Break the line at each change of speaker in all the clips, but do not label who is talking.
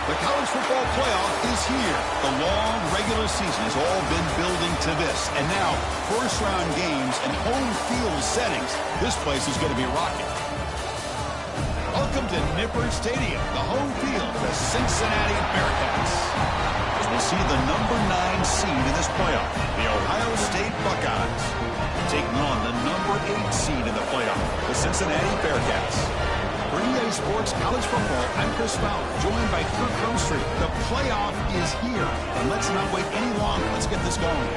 The college football playoff is here. The long regular season has all been building to this. And now, first-round games and home field settings. This place is going to be rocking. Welcome to Nippert Stadium, the home field for the Cincinnati Bearcats. As we'll see the number 9 seed in this playoff, the Ohio State Buckeyes, taking on the number 8 seed in the playoff, the Cincinnati Bearcats. For EA Sports College Football, I'm Chris Fowler, joined by Kirk Herbstreit. The playoff is here, and let's not wait any longer. Let's get this going.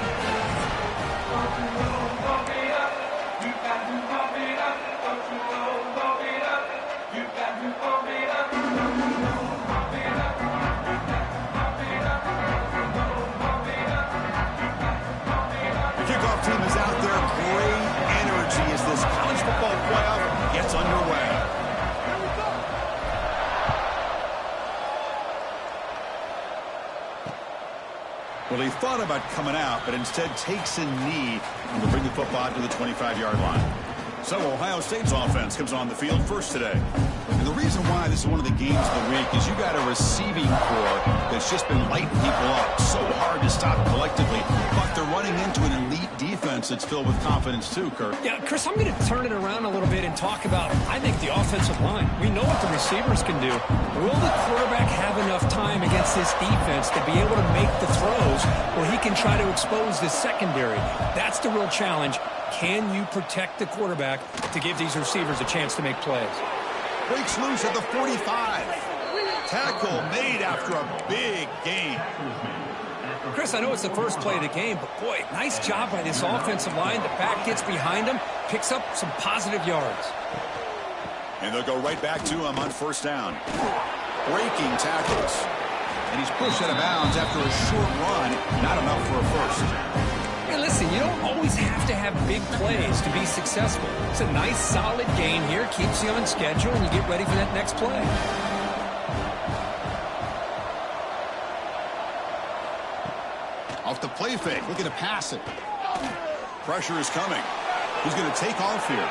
The kickoff team is out there. Great energy as this college football playoff gets underway. Well, he thought about coming out, but instead takes a knee to bring the football to the 25-yard line. So Ohio State's offense comes on the field first today. And the reason why this is one of the games of the week is you got a receiving corps that's just been lighting people up. So hard to stop collectively, but they're running into an elite defense that's filled with confidence too, Kirk.
Yeah, Chris, I'm going to turn it around a little bit and talk about, I think, the offensive line. We know what the receivers can do. Will the quarterback have enough time against this defense to be able to make the throws where he can try to expose this secondary? That's the real challenge. Can you protect the quarterback to give these receivers a chance to make plays?
Breaks loose at the 45. Tackle made after a big gain.
Chris, I know it's the first play of the game, but boy, nice job by this offensive line. The back gets behind him, picks up some positive yards.
And they'll go right back to him on first down. Breaking tackles. And he's pushed out of bounds after a short run. Not enough for a first.
Hey, listen, you don't always have to have big plays to be successful. It's a nice, solid gain here. Keeps you on schedule, and you get ready for that next play.
Off the play fake, looking to pass it. Pressure is coming. Who's going to take off here?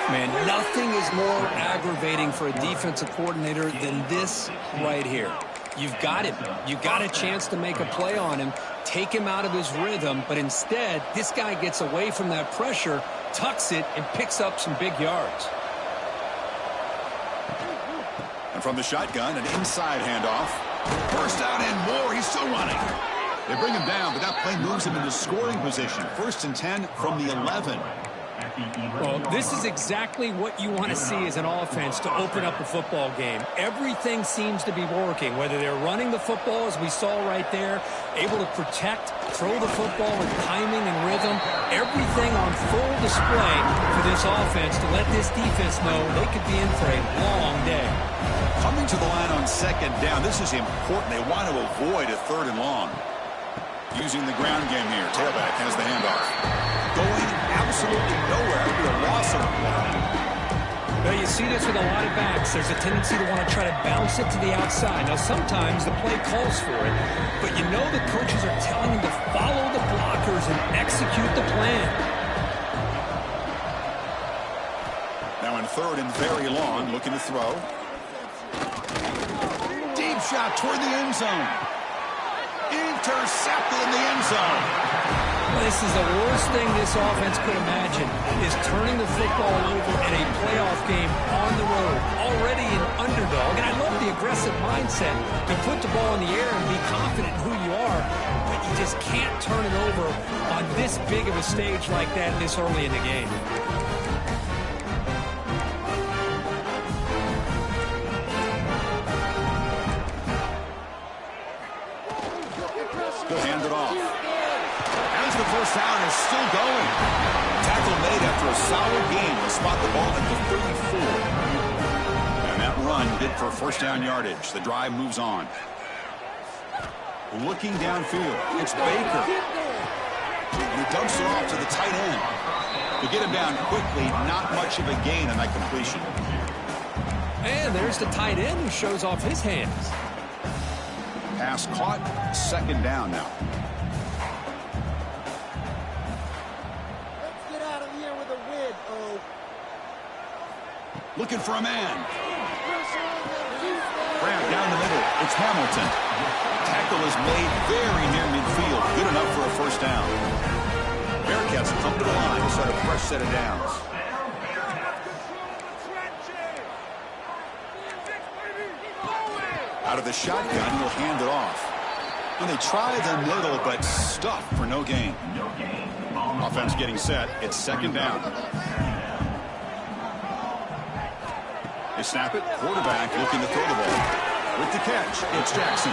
Man, nothing is more aggravating for a defensive coordinator than this right here. You've got him. You've got a chance to make a play on him, take him out of his rhythm, but instead, this guy gets away from that pressure, tucks it, and picks up some big yards.
And from the shotgun, an inside handoff. First down and more. He's still running. They bring him down, but that play moves him into scoring position. First and 10 from the 11.
Well, this is exactly what you want to see as an offense to open up a football game. Everything seems to be working, whether they're running the football, as we saw right there, able to protect, throw the football with timing and rhythm, everything on full display for this offense to let this defense know they could be in for a long day.
Coming to the line on second down, this is important. They want to avoid a third and long. Using the ground game here. Tailback has the handoff. Going absolutely nowhere. It'll be a loss of one.
Well, you see this with a lot of backs. There's a tendency to want to try to bounce it to the outside. Now, sometimes the play calls for it, but you know the coaches are telling them to follow the blockers and execute the plan.
Now in third and very long, looking to throw. Deep shot toward the end zone. Intercepted in the end zone.
Well, this is the worst thing this offense could imagine, is turning the football over in a playoff game on the road. Already an underdog, and I love the aggressive mindset to put the ball in the air and be confident in who you are, but you just can't turn it over on this big of a stage like that this early in the game.
He'll hand it off. As the first down is still going. Tackle made after a solid gain. They'll spot the ball at the 34. And that run did for first down yardage. The drive moves on. Looking downfield. It's Baker. And he dumps it off to the tight end. To get him down quickly, not much of a gain on that completion.
And there's the tight end who shows off his hands.
Pass caught, second down now.
Let's get out of here with a win, oh.
Looking for a man. Graham down the It's Hamilton. Tackle is made very near midfield. Good enough for a first down. Bearcats come to the line to start a fresh set of downs. Out of the shotgun, he'll hand it off. And they try the middle, but stuffed for no gain. Offense getting set. It's second down. They snap it. Quarterback looking to throw the ball. With the catch, it's Jackson.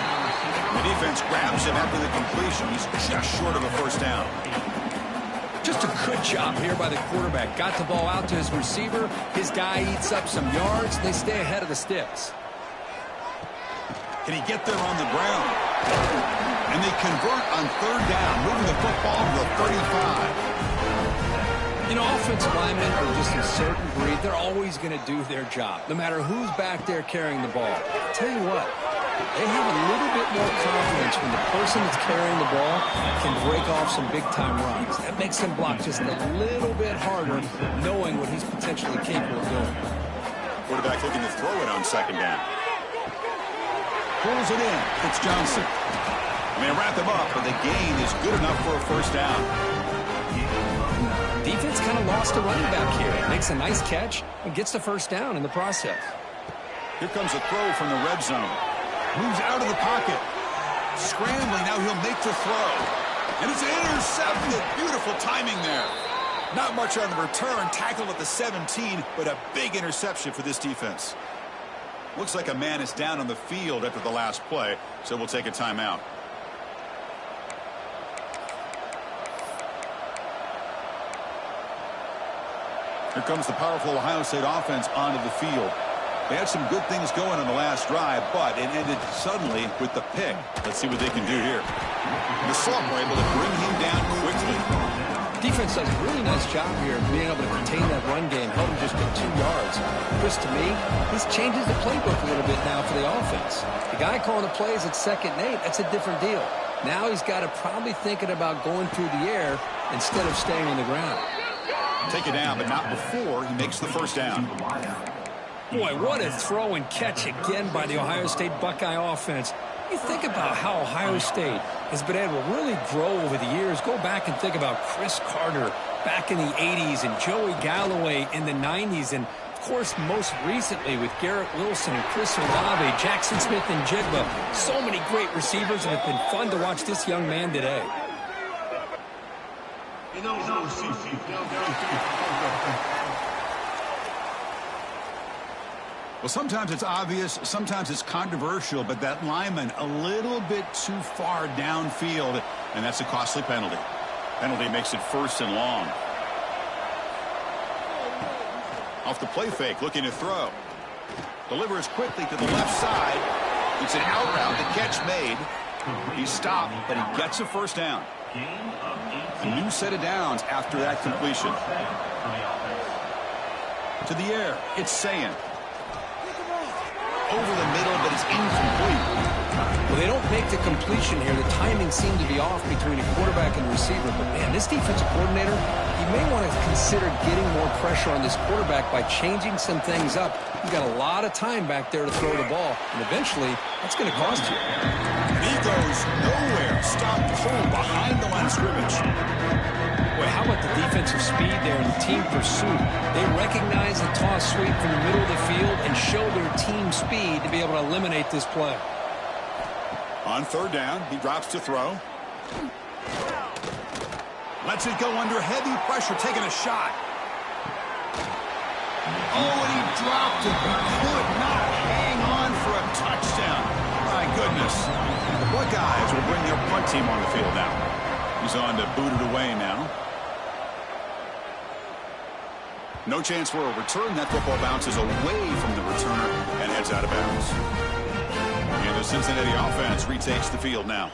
The defense grabs him after the completion. He's just short of a first down.
Just a good job here by the quarterback. Got the ball out to his receiver. His guy eats up some yards. They stay ahead of the sticks.
Can he get there on the ground? And they convert on third down, moving the football to the 35.
You know, offensive linemen are just a certain breed. They're always going to do their job, no matter who's back there carrying the ball. I'll tell you what, they have a little bit more confidence when the person that's carrying the ball can break off some big-time runs. That makes him block just a little bit harder, knowing what he's potentially capable of doing.
Quarterback looking to throw it on second down. Pulls it in. It's Johnson. They wrap him up, but the gain is good enough for a first down.
Defense kind of lost a running back here. Makes a nice catch and gets the first down in the process.
Here comes a throw from the red zone. Moves out of the pocket. Scrambling, now he'll make the throw. And it's intercepted. Beautiful timing there. Not much on the return. Tackled at the 17, but a big interception for this defense. Looks like a man is down on the field after the last play, so we'll take a timeout. Here comes the powerful Ohio State offense onto the field. They had some good things going on the last drive, but it ended suddenly with the pick. Let's see what they can do here. The Salk were able to bring him down quickly.
Defense does a really nice job here of being able to contain that run game, held him just to 2 yards. Chris, to me, this changes the playbook a little bit now for the offense. The guy calling the plays at 2nd and 8, that's a different deal. Now he's got to probably thinking about going through the air instead of staying on the ground.
Take it down, but not before he makes the first down.
Boy, what a throw and catch again by the Ohio State Buckeye offense. You think about how Ohio State has been able to really grow over the years. Go back and think about Chris Carter back in the 80s and Joey Galloway in the 90s. And, of course, most recently with Garrett Wilson and Chris Olave, Jackson Smith and Jigba. So many great receivers, and it's been fun to watch this young man today.
Well, sometimes it's obvious, sometimes it's controversial, but that lineman a little bit too far downfield, and that's a costly penalty. Penalty makes it 1st and long. Off the play fake, looking to throw. Delivers quickly to the left side. It's an out route, the catch made. He stopped, but he gets a first down. A new set of downs after that completion. To the air, it's Sayin. Over the middle, but it's incomplete.
Well, they don't make the completion here. The timing seemed to be off between a quarterback and receiver. But, man, this defensive coordinator, he may want to consider getting more pressure on this quarterback by changing some things up. He's got a lot of time back there to throw the ball, and eventually that's going to cost you.
He goes nowhere. Stopped cold behind the line of scrimmage.
Boy, how about the defensive speed there and the team pursuit? They recognize the toss sweep from the middle of the field and show their team speed to be able to eliminate this play.
On 3rd down, he drops to throw. Lets it go under heavy pressure, taking a shot. Oh, and he dropped it. He could not hang on for a touchdown. My goodness. The Buckeyes will bring their punt team on the field now. He's on to boot it away now. No chance for a return. That football bounces away from the returner and heads out of bounds. And the Cincinnati offense retakes the field now.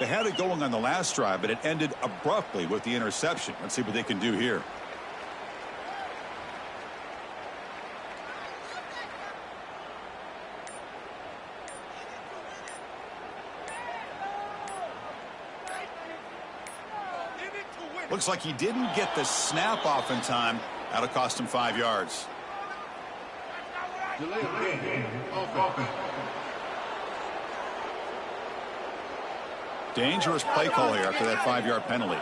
They had it going on the last drive, but it ended abruptly with the interception. Let's see what they can do here. Looks like he didn't get the snap off in time. That'll cost him 5 yards. Dangerous play call here after that 5-yard penalty.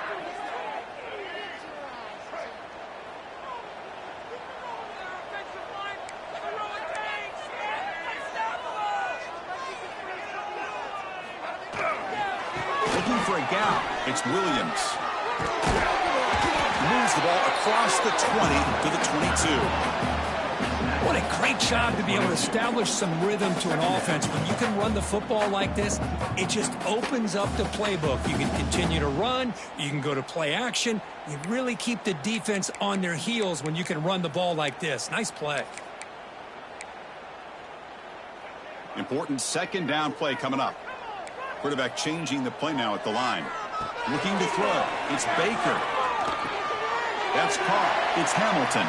Looking for a gap. It's Williams. Moves the ball across the 20 to the 22.
What a great job to be able to establish some rhythm to an offense. When you can run the football like this, it just opens up the playbook. You can continue to run. You can go to play action. You really keep the defense on their heels when you can run the ball like this. Nice play.
Important second down play coming up. Quarterback changing the play now at the line. Looking to throw. It's Baker. That's caught. It's Hamilton.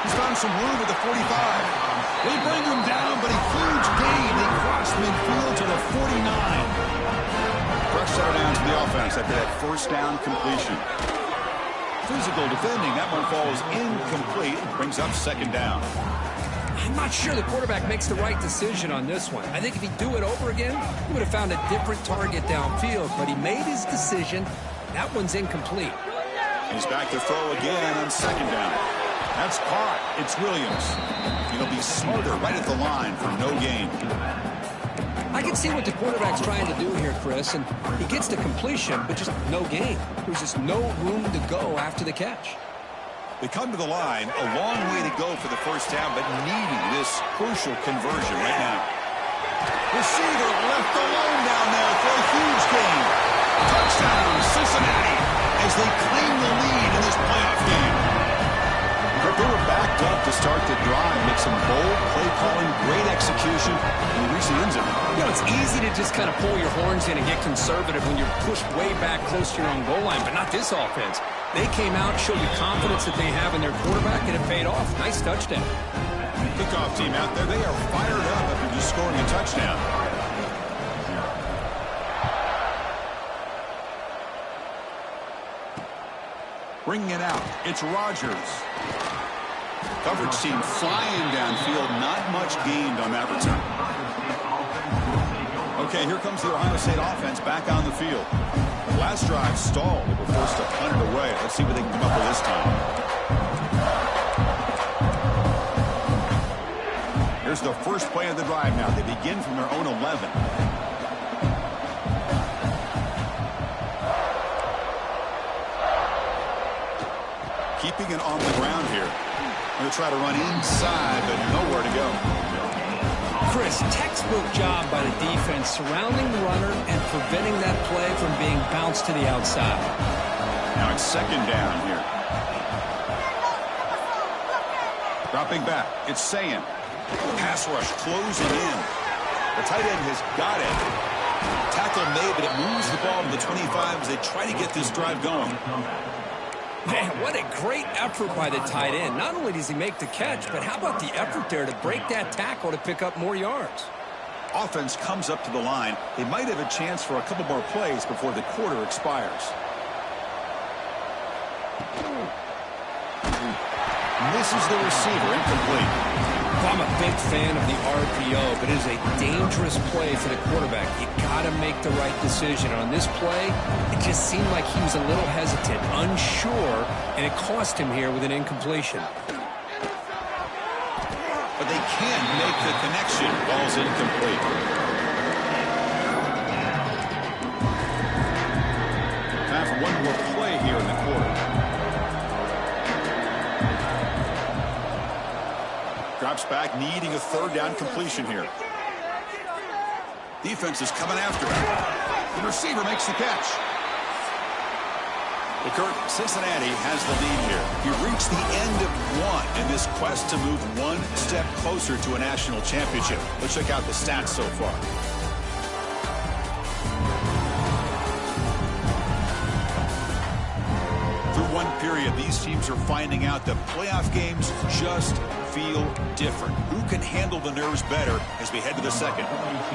He's found some room at the 45. They bring him down, but a huge gain. They cross midfield to the 49. Fresh set of downs to the offense after that first down completion. Physical defending. That one falls incomplete. Brings up second down.
I'm not sure the quarterback makes the right decision on this one. I think if he'd do it over again, he would have found a different target downfield. But he made his decision. That one's incomplete.
He's back to throw again on second down. That's caught. It's Williams. He'll be smarter right at the line for no gain.
I can see what the quarterback's trying to do here, Chris, and he gets the completion, but just no gain. There's just no room to go after the catch.
They come to the line, a long way to go for the first down, but needing this crucial conversion right now. Receiver left alone down there for a huge gain. Touchdown, Cincinnati, as they claim the lead in this playoff game. But they were backed up to start the drive, make some bold play calling, great execution, and reach the end zone.
You know, it's easy to just kind of pull your horns in and get conservative when you're pushed way back close to your own goal line, but not this offense. They came out, showed the confidence that they have in their quarterback, and it paid off. Nice touchdown.
Kickoff team out there, they are fired up after just scoring a touchdown. Bringing it out, it's Rodgers. Coverage team flying downfield, not much gained on that return. Okay, here comes the Ohio State offense back on the field. The last drive stalled. They were forced to punt it away. Let's see what they can come up with this time. Here's the first play of the drive now. They begin from their own 11. Keeping it on the ground here. Going to try to run inside, but nowhere to go.
Chris, textbook job by the defense surrounding the runner and preventing that play from being bounced to the outside.
Now it's second down here. Dropping back, it's Sayin. Pass rush closing in. The tight end has got it. Tackle made, but it moves the ball to the 25 as they try to get this drive going.
Man, what a great effort by the tight end. Not only does he make the catch, but how about the effort there to break that tackle to pick up more yards?
Offense comes up to the line. They might have a chance for a couple more plays before the quarter expires. Misses the receiver, incomplete.
I'm a big fan of the RPO, but it is a dangerous play for the quarterback. You got to make the right decision. On this play, it just seemed like he was a little hesitant, unsure, and it cost him here with an incompletion.
But they can't make the connection. Ball's incomplete. Time for one more play here in the quarter. Drops back, needing a third down completion here. Defense is coming after him. The receiver makes the catch. But Kurt, Cincinnati has the lead here. You reach the end of one in this quest to move one step closer to a national championship. Let's check out the stats so far. Through one period, these teams are finding out that playoff games just feel different. Who can handle the nerves better as we head to the second?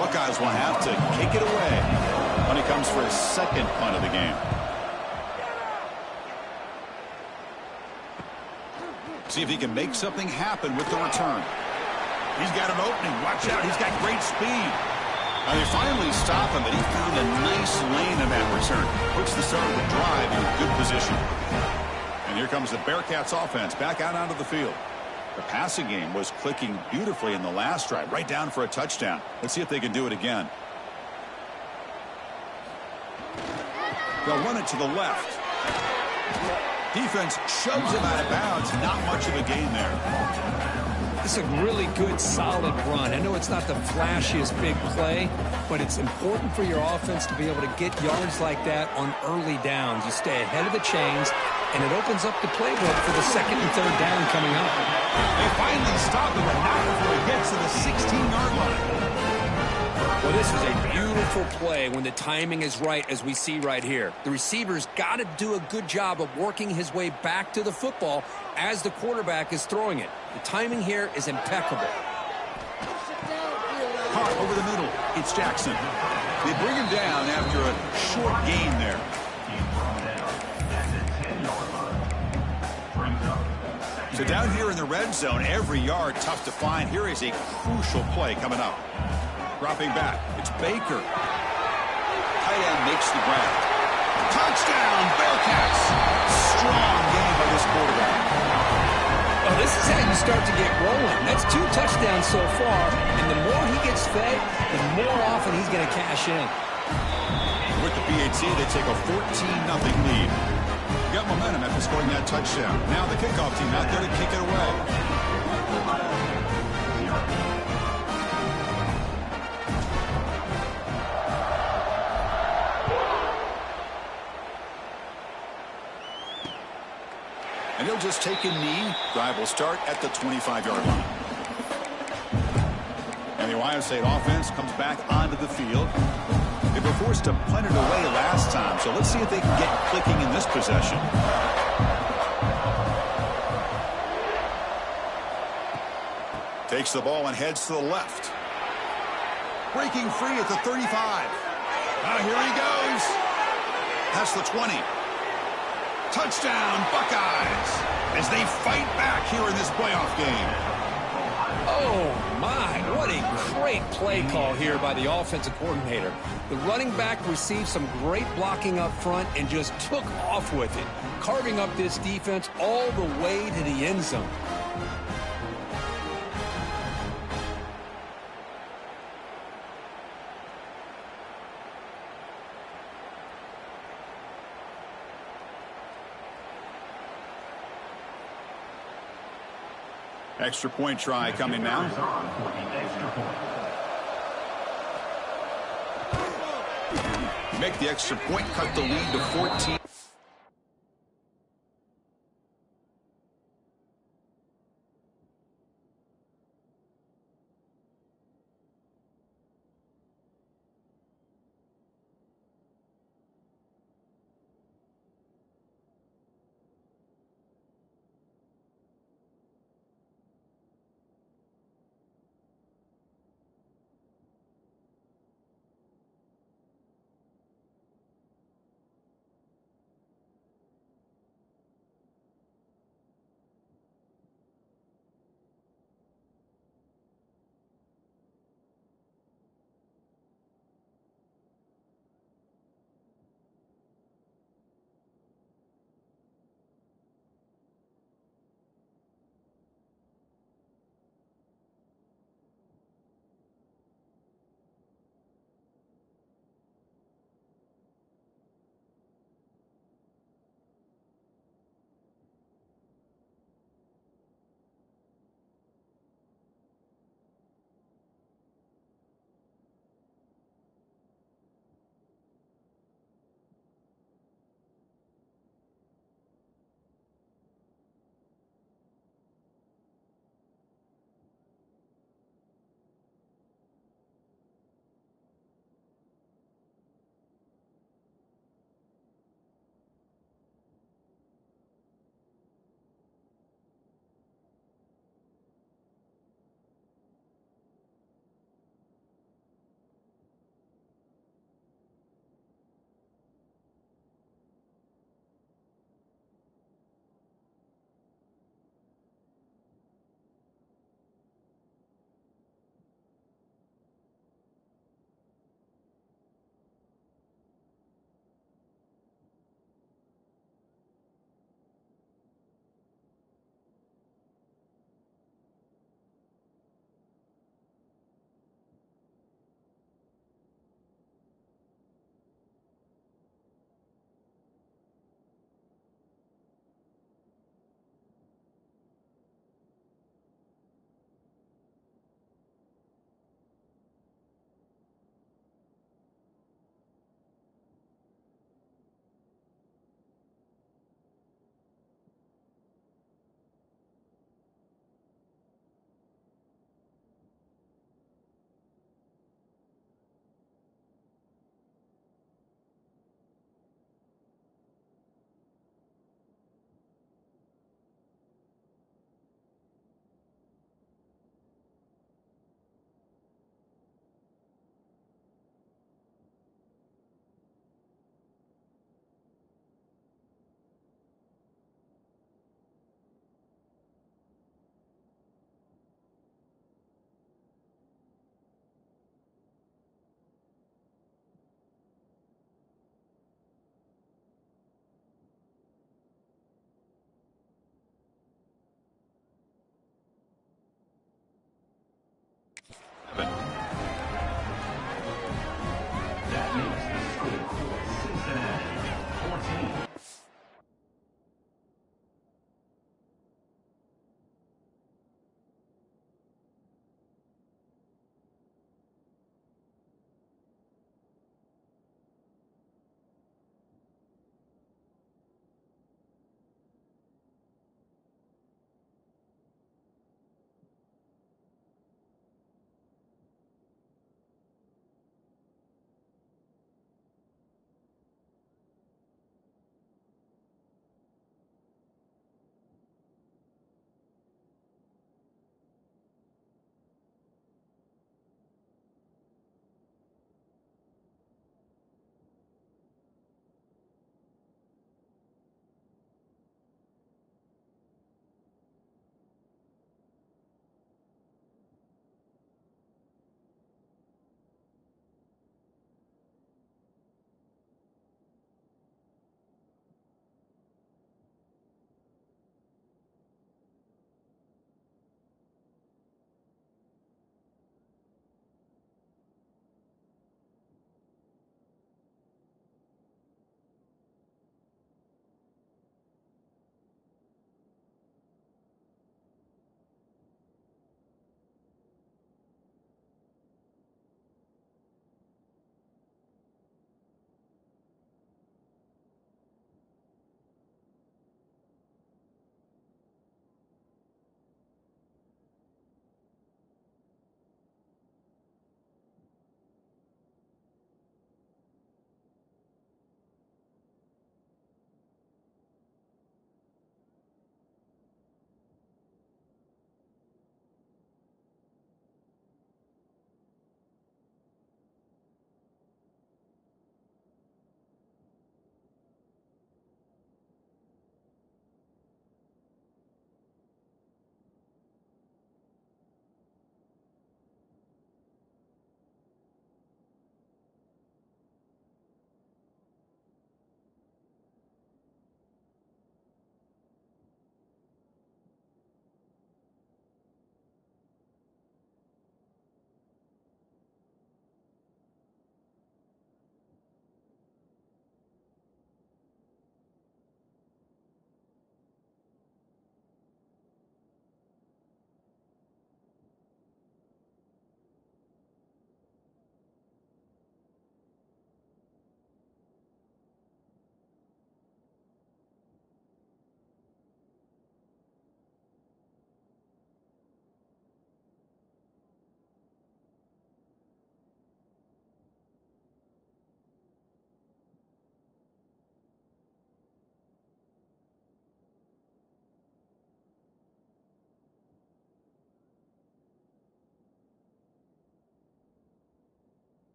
Buckeyes will have to kick it away when it comes for a second punt of the game. See if he can make something happen with the return. He's got an opening. Watch out. He's got great speed. Now they finally stop him, but he found a nice lane in that return. Puts the start of the drive in good position. And here comes the Bearcats offense back out onto the field. The passing game was clicking beautifully in the last drive, right down for a touchdown. Let's see if they can do it again. They'll run it to the left. Defense shoves him out of bounds. Not much of a gain there.
It's a really good, solid run. I know it's not the flashiest big play, but it's important for your offense to be able to get yards like that on early downs. You stay ahead of the chains, and it opens up the playbook for the second and third down coming up.
They finally stop him, but not before he gets to the 16-yard line.
Well, this is a beautiful play when the timing is right, as we see right here. The receiver's got to do a good job of working his way back to the football as the quarterback is throwing it. The timing here is impeccable.
Caught over the middle. It's Jackson. They bring him down after a short gain there. So down here in the red zone, every yard tough to find. Here is a crucial play coming up. Dropping back. It's Baker. Tight end makes the grab. Touchdown, Bearcats. Strong game by this quarterback.
Well, this is how you start to get rolling. That's 2 touchdowns so far, and the more he gets fed, the more often he's going to cash in.
With the PAT, they take a 14-0 lead. Got momentum after scoring that touchdown. Now the kickoff team out there to kick it away. And he'll just take a knee. Drive will start at the 25-yard line. And the Ohio State offense comes back onto the field. They were forced to punt it away last time, so let's see if they can get clicking in this possession. Takes the ball and heads to the left. Breaking free at the 35. Now here he goes. That's the 20. Touchdown, Buckeyes, as they fight back here in this playoff game.
Oh, my, what a great play call here by the offensive coordinator. The running back received some great blocking up front and just took off with it, carving up this defense all the way to the end zone.
Extra point try coming now. Make the extra point, cut the lead to 14.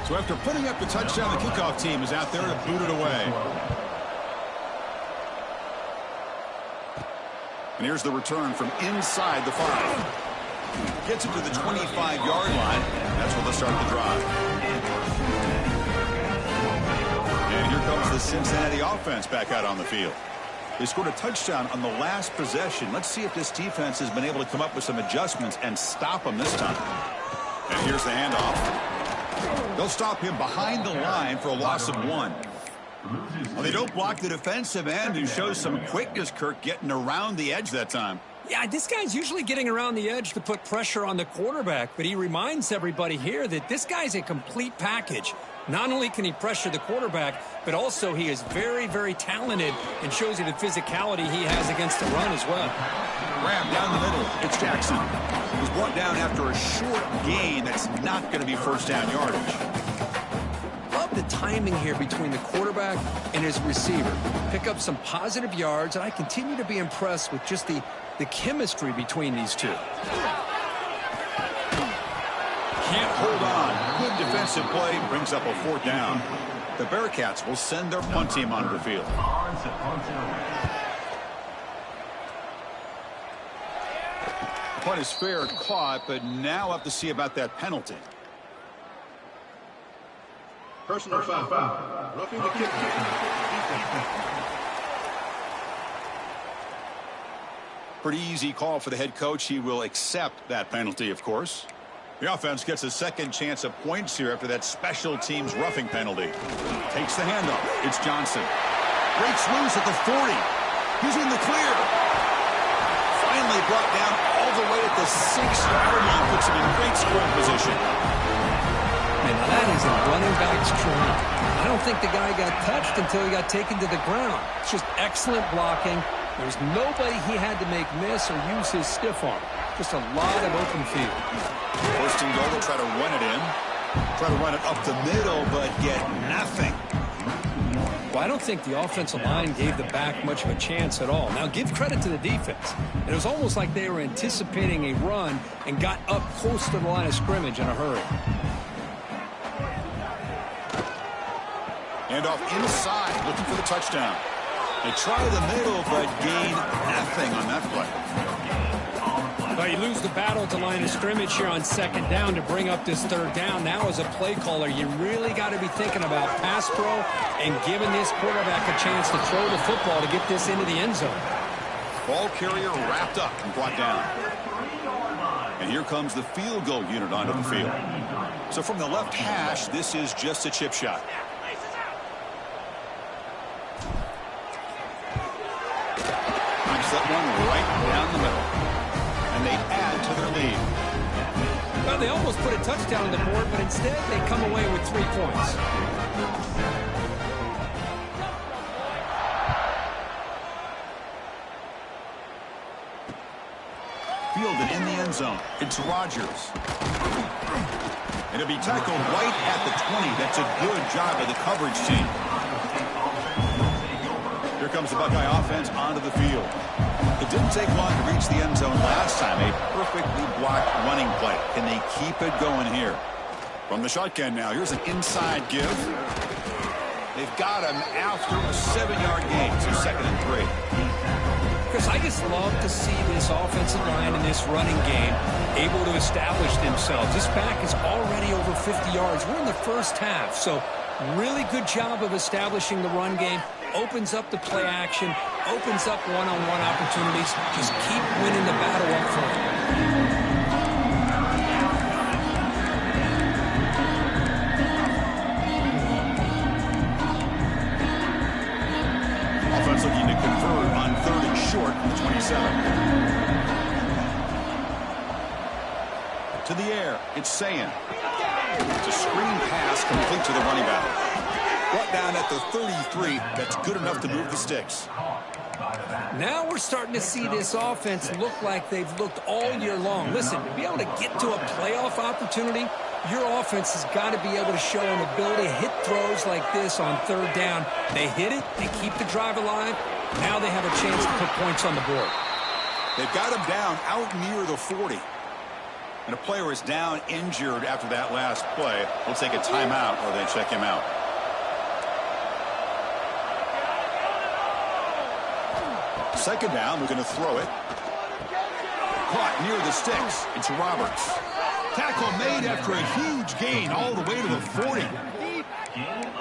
So after putting up the touchdown, the kickoff team is out there to boot it away. And here's the return from inside the 5. Gets it to the 25-yard line. That's where they'll start the drive. And here comes the Cincinnati offense back out on the field. They scored a touchdown on the last possession. Let's see if this defense has been able to come up with some adjustments and stop them this time. And here's the handoff. They'll stop him behind the line for a loss of 1. Well, they don't block the defensive end, who shows some quickness, Kirk, getting around the edge that time.
Yeah, this guy's usually getting around the edge to put pressure on the quarterback, but he reminds everybody here that this guy's a complete package. Not only can he pressure the quarterback, but also he is very, very talented and shows you the physicality he has against the run as well.
Grab down the middle. It's Jackson. He's brought down after a short gain that's not going to be first down yardage.
Love the timing here between the quarterback and his receiver. Pick up some positive yards, and I continue to be impressed with just the chemistry between these two.
Can't hold on. Good defensive play brings up a 4th down. The Bearcats will send their punt team onto the field. The punt is fair, caught, but now have to see about that penalty.
Personal foul. Roughing the kick.
Pretty easy call for the head coach. He will accept that penalty, of course. The offense gets a second chance at points here after that special teams roughing penalty. Takes the handoff. It's Johnson. Breaks loose at the 40. He's in the clear. Finally brought down all the way at the 6-yard line. Puts him in great scoring position.
And that is a running back's dream. I don't think the guy got touched until he got taken to the ground. It's just excellent blocking. There's nobody he had to make miss or use his stiff arm. Just a lot of open field.
First and goal, they'll try to run it in. Try to run it up the middle, but get nothing.
Well, I don't think the offensive line gave the back much of a chance at all. Now, give credit to the defense. It was almost like they were anticipating a run and got up close to the line of scrimmage in a hurry.
And off inside, looking for the touchdown. They try the middle, but gain nothing on that play.
Well, you lose the battle at the line of scrimmage here on 2nd down to bring up this 3rd down. Now, as a play caller, you really got to be thinking about pass pro and giving this quarterback a chance to throw the football to get this into the end zone.
Ball carrier wrapped up and brought down. And here comes the field goal unit onto the field. So from the left hash, this is just a chip shot. Knocks that one right down the middle. And they add to their lead.
Well, they almost put a touchdown on the board, but instead they come away with 3 points.
Fielded in the end zone. It's Rodgers. And it'll be tackled right at the 20. That's a good job of the coverage team. Here comes the Buckeye offense onto the field. It didn't take long to reach the end zone last time. A perfectly blocked running play. Can they keep it going here? From the shotgun now, here's an inside give. They've got him after a 7-yard gain. So 2nd and 3.
Chris, I just love to see this offensive line in this running game able to establish themselves. This back is already over 50 yards. We're in the first half, so really good job of establishing the run game. Opens up the play action, opens up one-on-one opportunities. Just keep winning the battle up front.
Offense looking to convert on 3rd and short from the 27. To the air, it's Sayin. It's a screen pass complete to the running back. Brought down at the 33. That's good enough to move the sticks.
Now we're starting to see this offense look like they've looked all year long. Listen, to be able to get to a playoff opportunity, your offense has got to be able to show an ability to hit throws like this on 3rd down. They hit it, they keep the drive alive. Now they have a chance to put points on the board.
They've got him down out near the 40. And a player is down injured after that last play. We'll take a timeout or they check him out. Second down, looking to throw it. Caught near the sticks. It's Roberts. Tackle made after a huge gain all the way to the 40.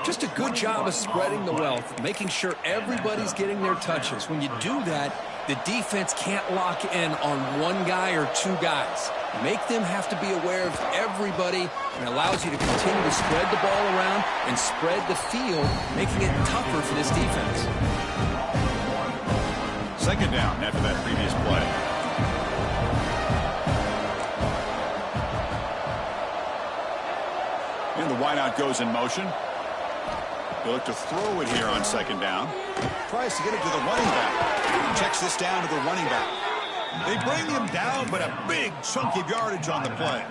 Just a good job of spreading the wealth, making sure everybody's getting their touches. When you do that, the defense can't lock in on one guy or two guys. Make them have to be aware of everybody, and allows you to continue to spread the ball around and spread the field, making it tougher for this defense.
Second down after that previous play. And the wideout goes in motion. They look to throw it here on second down. Tries to get it to the running back. Checks this down to the running back. They bring him down, but a big chunk of yardage on the play.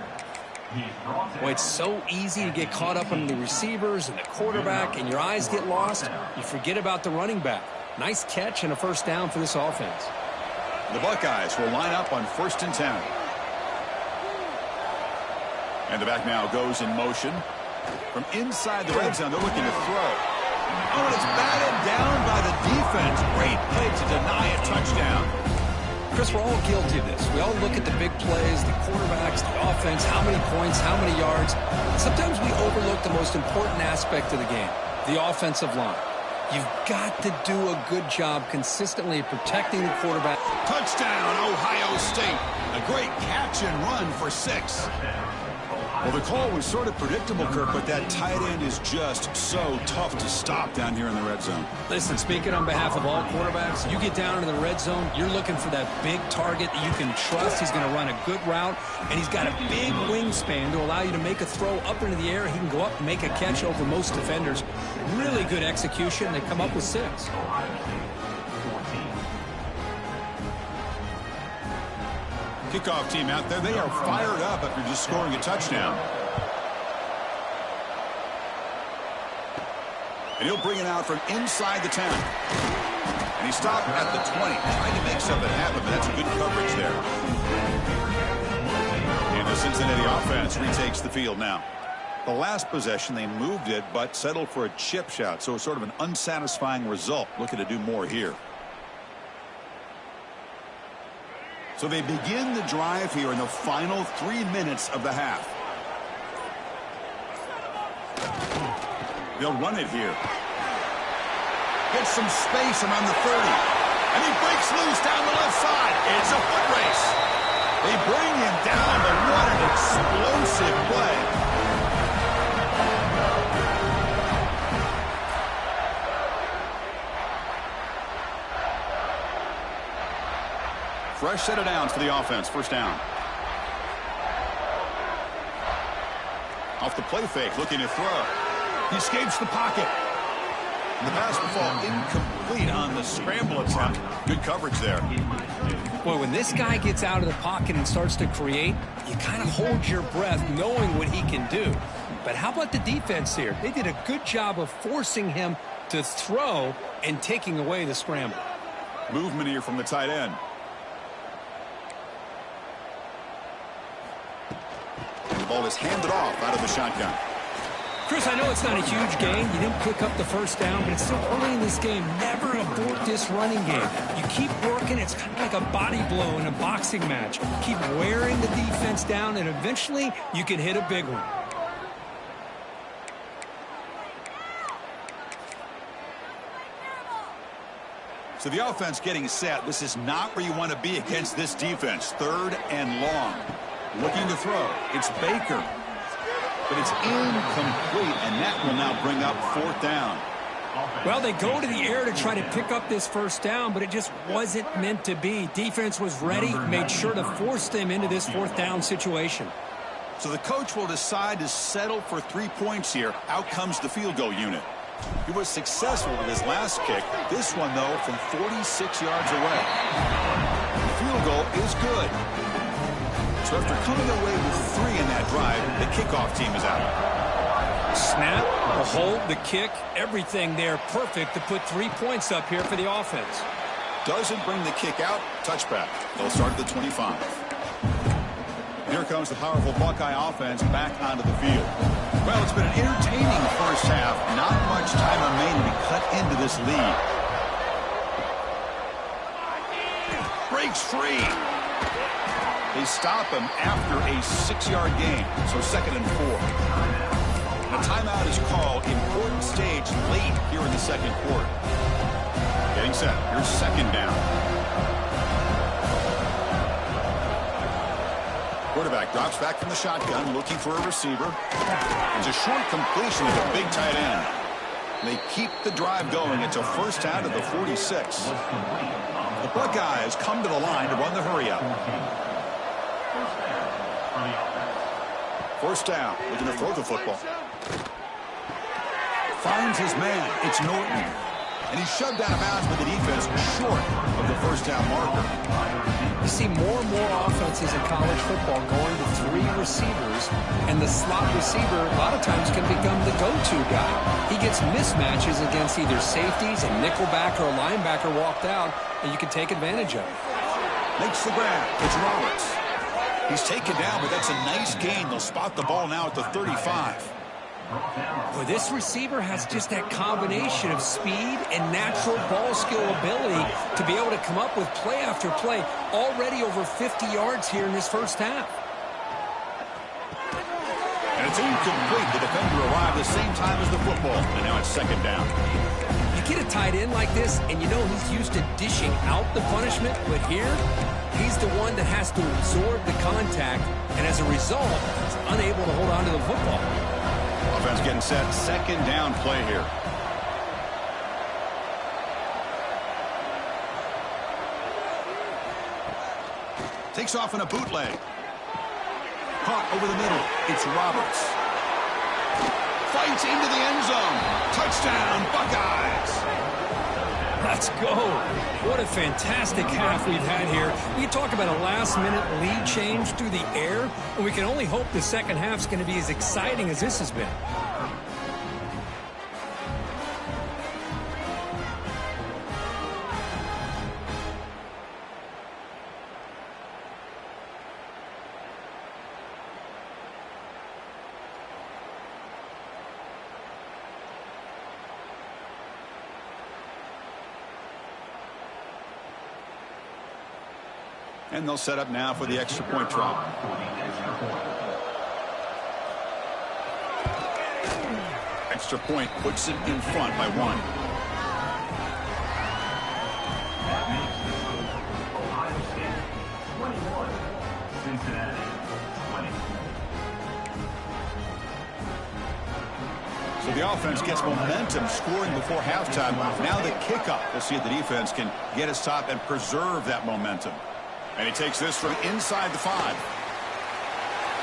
Boy, it's so easy to get caught up on the receivers and the quarterback, and your eyes get lost. You forget about the running back. Nice catch and a first down for this offense.
The Buckeyes will line up on 1st and 10. And the back now goes in motion. From inside the red zone, they're looking to throw. Oh, and it's batted down by the defense. Great play to deny a touchdown.
Chris, we're all guilty of this. We all look at the big plays, the quarterbacks, the offense, how many points, how many yards. Sometimes we overlook the most important aspect of the game, the offensive line. You've got to do a good job consistently protecting the quarterback.
Touchdown, Ohio State. A great catch and run for 6. Well, the call was sort of predictable, Kirk, but that tight end is just so tough to stop down here in the red zone.
Listen, speaking on behalf of all quarterbacks, you get down into the red zone, you're looking for that big target that you can trust. He's going to run a good route, and he's got a big wingspan to allow you to make a throw up into the air. He can go up and make a catch over most defenders. Really good execution. They come up with 6.
Kickoff team out there. They are fired up after just scoring a touchdown. And he'll bring it out from inside the 10. And he stopped at the 20. Trying to make something happen, but that's a good coverage there. And the Cincinnati offense retakes the field now. The last possession, they moved it, but settled for a chip shot. So it's sort of an unsatisfying result. Looking to do more here. So they begin the drive here in the final 3 minutes of the half. They'll run it here. Gets some space around the 30. And he breaks loose down the left side. It's a foot race. They bring him down, but what an explosive play. Fresh set of downs for the offense. First down. Off the play fake, looking to throw. He escapes the pocket. And the pass will fall incomplete on the scramble attempt. Good coverage there.
Boy, when this guy gets out of the pocket and starts to create, you kind of hold your breath knowing what he can do. But how about the defense here? They did a good job of forcing him to throw and taking away the scramble.
Movement here from the tight end. The ball is handed off out of the shotgun.
Chris, I know it's not a huge gain. You didn't pick up the first down, but it's still early in this game. Never abort this running game. You keep working. It's kind of like a body blow in a boxing match. Keep wearing the defense down, and eventually you can hit a big one.
So the offense getting set. This is not where you want to be against this defense. 3rd and long. Looking to throw. It's Baker. But it's incomplete, and that will now bring up 4th down.
Well, they go to the air to try to pick up this first down, but it just wasn't meant to be. Defense was ready, made sure to force them into this 4th down situation.
So the coach will decide to settle for 3 points here. Out comes the field goal unit. He was successful with his last kick. This one, though, from 46 yards away. The field goal is good. So after coming away with 3 in that drive, the kickoff team is out.
Snap, the hold, the kick, everything there perfect to put 3 points up here for the offense.
Doesn't bring the kick out. Touchback. They'll start at the 25. Here comes the powerful Buckeye offense back onto the field. Well, it's been an entertaining first half. Not much time remaining to cut into this lead. Breaks free. They stop him after a 6-yard gain, so 2nd and 4. A timeout is called. Important stage late here in the second quarter. Getting set. Here's 2nd down. Quarterback drops back from the shotgun, looking for a receiver. It's a short completion to the big tight end. They keep the drive going. It's a first down to the 46. The Buckeyes come to the line to run the hurry-up. First down, looking to throw the football. Finds his man. It's Norton. And he's shoved out of bounds with the defense short of the first down marker.
You see more and more offenses in college football going to 3 receivers, and the slot receiver a lot of times can become the go-to guy. He gets mismatches against either safeties, a nickelback, or a linebacker walked out, and you can take advantage of it.
Makes the grab. It's Roberts. He's taken down, but that's a nice gain. They'll spot the ball now at the 35.
Well, this receiver has just that combination of speed and natural ball skill ability to be able to come up with play after play. Already over 50 yards here in this first half.
And it's incomplete. The defender arrived the same time as the football, and now it's 2nd down.
You get a tight end like this, and you know he's used to dishing out the punishment, but here, he's the one that has to absorb the contact, and as a result, he's unable to hold on to the football.
Offense getting set. 2nd down play here. Takes off in a bootleg. Caught over the middle. It's Roberts. Fights into the end zone. Touchdown, Buckeyes.
Let's go. What a fantastic half we've had here. We talk about a last-minute lead change through the air, and we can only hope the second half's going to be as exciting as this has been.
And they'll set up now for the extra point try. Extra point puts it in front by 1. So the offense gets momentum scoring before halftime. Now the kickoff. We'll see if the defense can get a stop and preserve that momentum. And he takes this from inside the 5.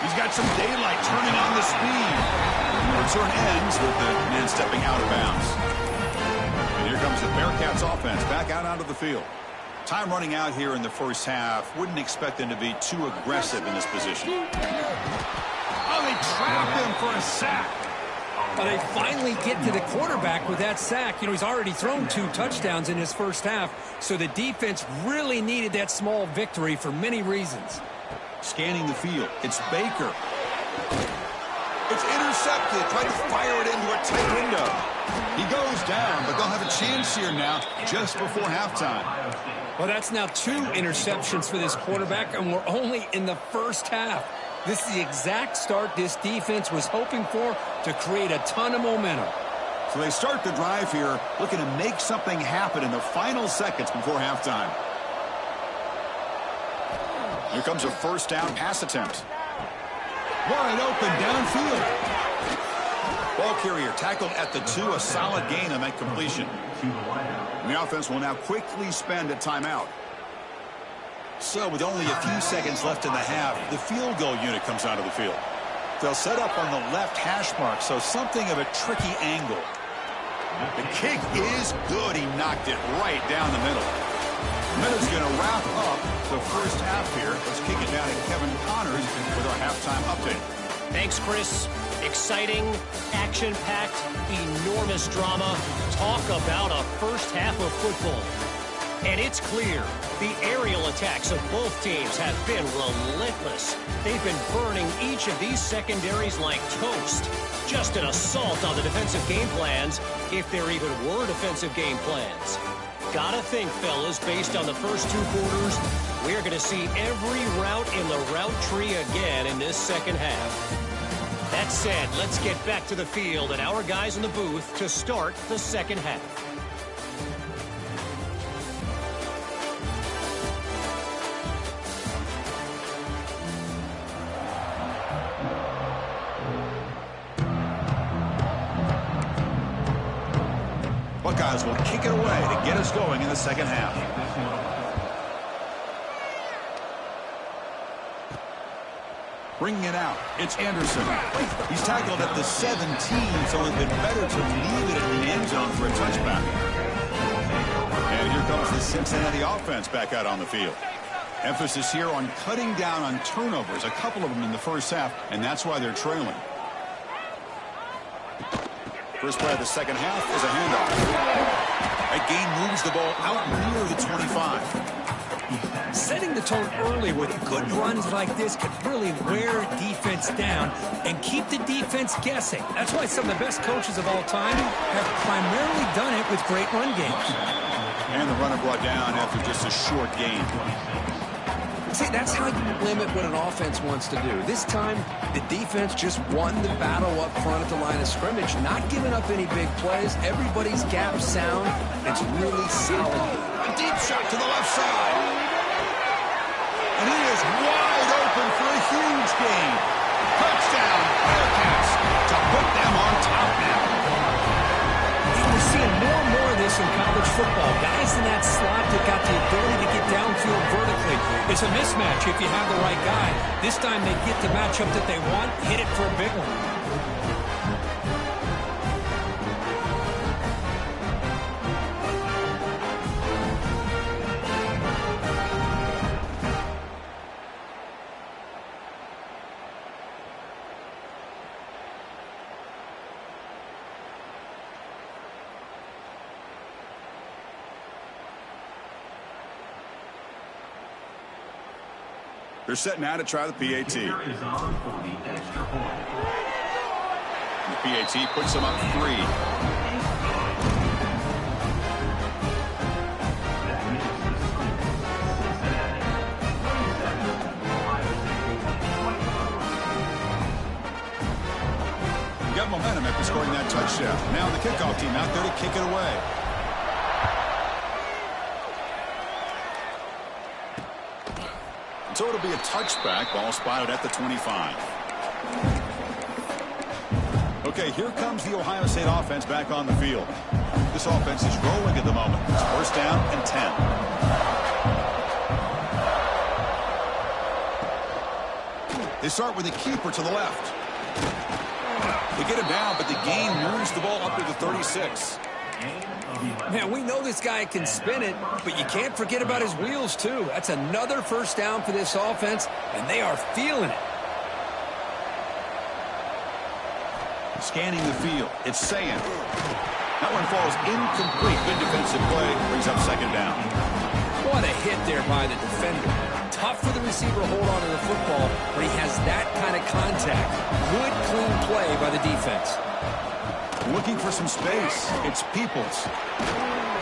He's got some daylight turning on the speed. The return ends with the man stepping out of bounds. And here comes the Bearcats offense back out onto the field. Time running out here in the first half. Wouldn't expect them to be too aggressive in this position. Oh, they trap him for a sack.
Well, they finally get to the quarterback with that sack. You know, he's already thrown 2 touchdowns in his first half, so the defense really needed that small victory for many reasons.
Scanning the field. It's Baker. It's intercepted. Trying to fire it into a tight window. He goes down, but they'll have a chance here now just before halftime.
Well, that's now 2 interceptions for this quarterback, and we're only in the first half. This is the exact start this defense was hoping for to create a ton of momentum.
So they start the drive here, looking to make something happen in the final seconds before halftime. Here comes a first down pass attempt. Wide open downfield. Ball carrier tackled at the 2, a solid gain on that completion. And the offense will now quickly spend a timeout. So with only a few seconds left in the half, the field goal unit comes onto the field. They'll set up on the left hash mark, so something of a tricky angle. The kick is good. He knocked it right down the middle. Miller's going to wrap up the first half here. Let's kick it down to Kevin Connors with our halftime update.
Thanks, Chris. Exciting, action-packed, enormous drama. Talk about a first half of football. And it's clear the aerial attacks of both teams have been relentless. They've been burning each of these secondaries like toast. Just an assault on the defensive game plans, if there even were defensive game plans. Gotta think, fellas, based on the first 2 quarters, we're going to see every route in the route tree again in this second half. That said, let's get back to the field and our guys in the booth to start the second half.
Buckeyes will kick it away to get us going in the second half. Bringing it out, it's Anderson. He's tackled at the 17, so it's been better to leave it in the end zone for a touchback. And here comes the Cincinnati offense back out on the field. Emphasis here on cutting down on turnovers, a couple of them in the first half, and that's why they're trailing. First play of the second half is a handoff. That gain moves the ball out near the 25.
Setting the tone early with good runs like this could really wear defense down and keep the defense guessing. That's why some of the best coaches of all time have primarily done it with great run games.
And the runner brought down after just a short gain.
See, that's how you limit what an offense wants to do. This time, the defense just won the battle up front at the line of scrimmage, not giving up any big plays. Everybody's gap sound. It's really solid.
A deep shot to the left side. And he is wide open for a huge gain. Touchdown, Bearcats, to put them on top now.
We're seeing more and more of this in college football. Guys in that slot that got the ability to get downfield vertically. It's a mismatch if you have the right guy. This time they get the matchup that they want, hit it for a big one.
They're setting out to try the PAT. The PAT puts them up 3. Got momentum after scoring that touchdown. Now the kickoff team out there to kick it away. So it'll be a touchback. Ball spotted at the 25. Okay, here comes the Ohio State offense back on the field. This offense is rolling at the moment. It's first down and 10. They start with a keeper to the left. They get him down, but the gain moves the ball up to the 36.
Man, we know this guy can spin it, but you can't forget about his wheels, too. That's another first down for this offense, and they are feeling it.
Scanning the field, it's Sayin. That one falls incomplete. Good defensive play, brings up second down.
What a hit there by the defender. Tough for the receiver to hold on to the football when he has that kind of contact. Good, clean play by the defense.
Looking for some space. It's Peoples.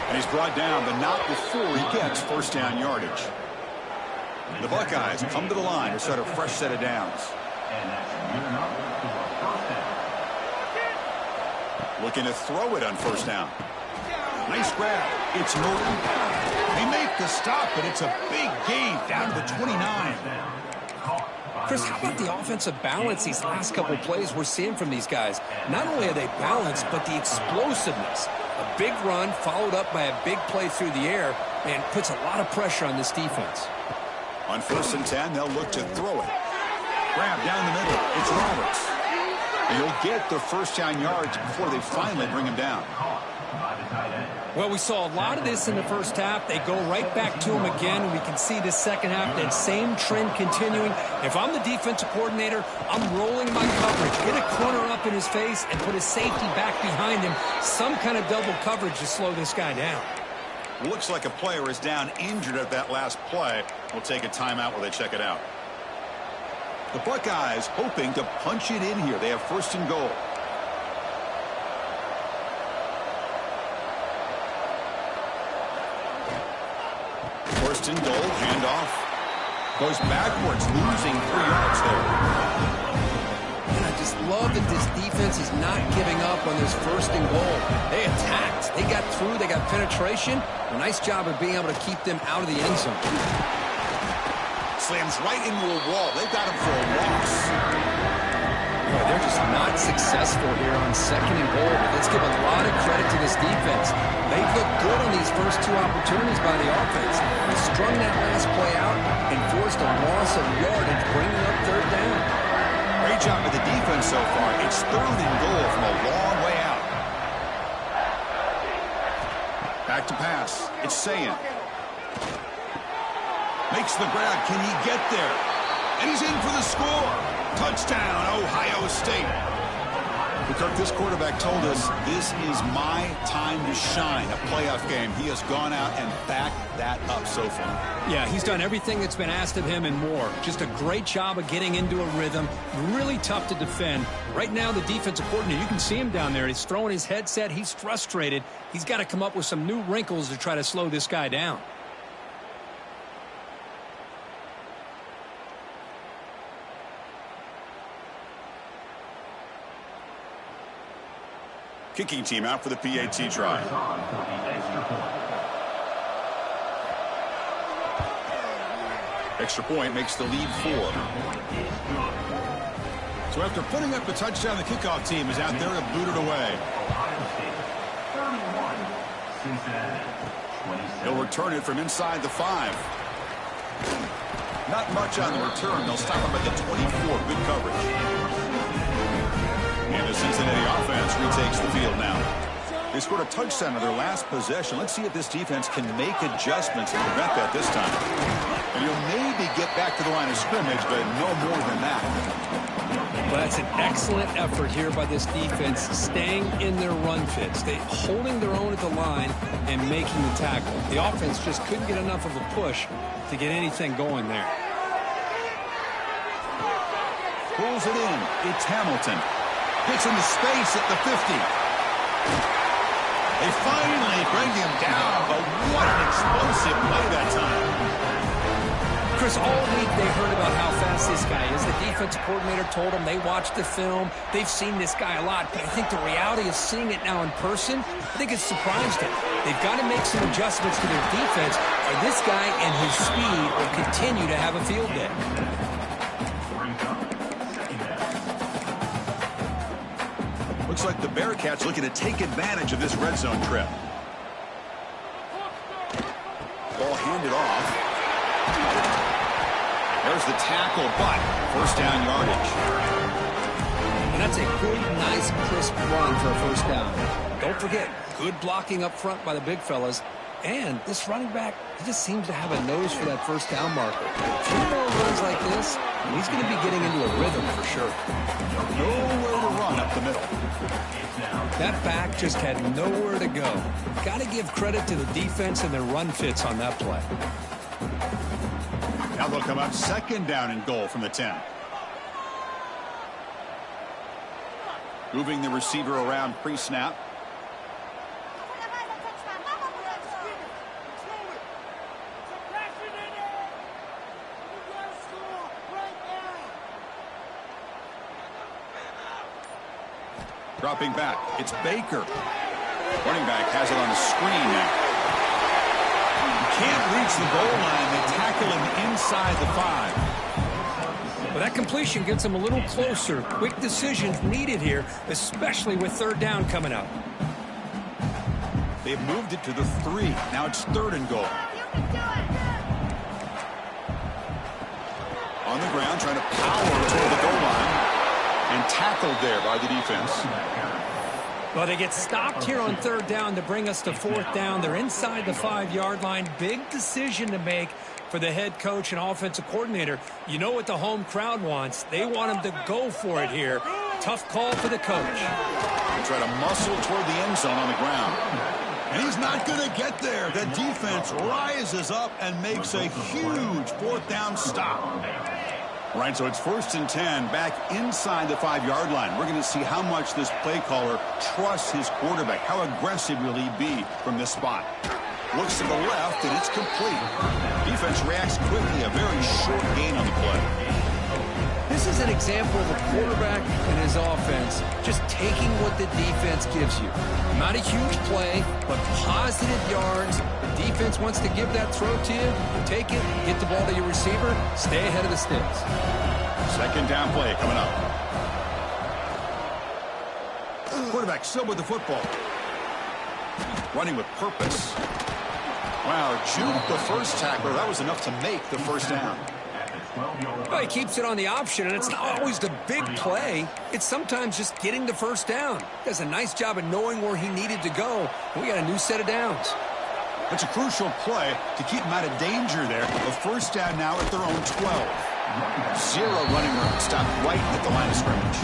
And he's brought down, but not before he gets first down yardage. The Buckeyes come to the line to start a fresh set of downs. Looking to throw it on first down. Nice grab. It's Norton. They make the stop, but it's a big gain down to the 29.
Chris, how about the offensive balance these last couple plays we're seeing from these guys? Not only are they balanced, but the explosiveness. A big run followed up by a big play through the air and puts a lot of pressure on this defense.
On first and 10, they'll look to throw it. Grab down the middle. It's Roberts. And he'll get the first down yards before they finally bring him down.
Well, we saw a lot of this in the first half. They go right back to him again. We can see the second half, that same trend continuing. If I'm the defensive coordinator, I'm rolling my coverage. Get a corner up in his face and put his safety back behind him. Some kind of double coverage to slow this guy down.
Looks like a player is down injured at that last play. We'll take a timeout while they check it out. The Buckeyes hoping to punch it in here. They have first and goal. First and goal, handoff. Goes backwards, losing 3 yards there.
And I just love that this defense is not giving up on this first and goal. They attacked. They got through. They got penetration. A nice job of being able to keep them out of the end zone.
Slams right into a wall. They've got him for a loss.
Boy, they're just not successful here on second and goal. But let's give a lot of credit to this defense. They've looked good on these first 2 opportunities by the offense. They strung that last play out and forced a loss of yardage, bringing up third down.
Great job of the defense so far. It's third and goal from a long way out. Back to pass. It's Sayin. Makes the grab. Can he get there? And he's in for the score. Touchdown, Ohio State. Kirk, this quarterback told us this is my time to shine, a playoff game. He has gone out and backed that up so far.
Yeah, he's done everything that's been asked of him and more. Just a great job of getting into a rhythm. Really tough to defend. Right now, the defensive coordinator, you can see him down there. He's throwing his headset. He's frustrated. He's got to come up with some new wrinkles to try to slow this guy down.
Kicking team out for the PAT try. Extra point makes the lead 4. So after putting up the touchdown, the kickoff team is out there to boot it away. He'll return it from inside the 5. Not much on the return. They'll stop him at the 24. Good coverage. And the Cincinnati offense retakes the field now. They scored a touchdown on their last possession. Let's see if this defense can make adjustments and prevent that this time. And you'll maybe get back to the line of scrimmage, but no more than that.
Well, that's an excellent effort here by this defense, staying in their run fits. They holding their own at the line and making the tackle. The offense just couldn't get enough of a push to get anything going there.
Pulls it in. It's Hamilton. Gets into space at the 50. They finally bring him down, but what an explosive play that time.
Chris, all week they heard about how fast this guy is. The defensive coordinator told them they watched the film. They've seen this guy a lot, but I think the reality of seeing it now in person, I think it's surprised them. They've got to make some adjustments to their defense, or this guy and his speed will continue to have a field day.
Looks like the Bearcats looking to take advantage of this red zone trip. Ball handed off. There's the tackle, but first down yardage.
And that's a good, nice, crisp run for a first down. Don't forget, good blocking up front by the big fellas. And this running back, he just seems to have a nose for that first down marker. A few more runs like this, and he's going to be getting into a rhythm for sure.
Nowhere to run up the middle.
That back just had nowhere to go. Got to give credit to the defense and their run fits on that play.
Now they'll come up second down and goal from the 10. Moving the receiver around pre-snap. Dropping back. It's Baker. Running back has it on the screen now. Can't reach the goal line. They tackle him inside the 5.
Well, that completion gets him a little closer. Quick decisions needed here, especially with third down coming up.
They've moved it to the 3. Now it's third and goal. On the ground, trying to power toward the goal line. And tackled there by the defense.
Well, they get stopped here on third down to bring us to fourth down. They're inside the 5-yard line. Big decision to make for the head coach and offensive coordinator. You know what the home crowd wants. They want them to go for it here. Tough call for the coach.
They try to muscle toward the end zone on the ground. And he's not going to get there. The defense rises up and makes a huge fourth down stop. All right, so it's 1st and 10 back inside the 5-yard line. We're going to see how much this play caller trusts his quarterback. How aggressive will he be from this spot? Looks to the left, and it's complete. Defense reacts quickly. A very short gain on the play.
This is an example of a quarterback and his offense just taking what the defense gives you. Not a huge play, but positive yards. The defense wants to give that throw to you. You take it, get the ball to your receiver, stay ahead of the sticks.
2nd down play coming up. Quarterback still with the football. Running with purpose. Wow, juked the first tackler. That was enough to make the 1st down.
Well, he keeps it on the option, and it's not always the big play. It's sometimes just getting the 1st down. He does a nice job of knowing where he needed to go. We got a new set of downs.
It's a crucial play to keep them out of danger there. The 1st down now at their own 12. 0 running room. Stopped right at the line of scrimmage.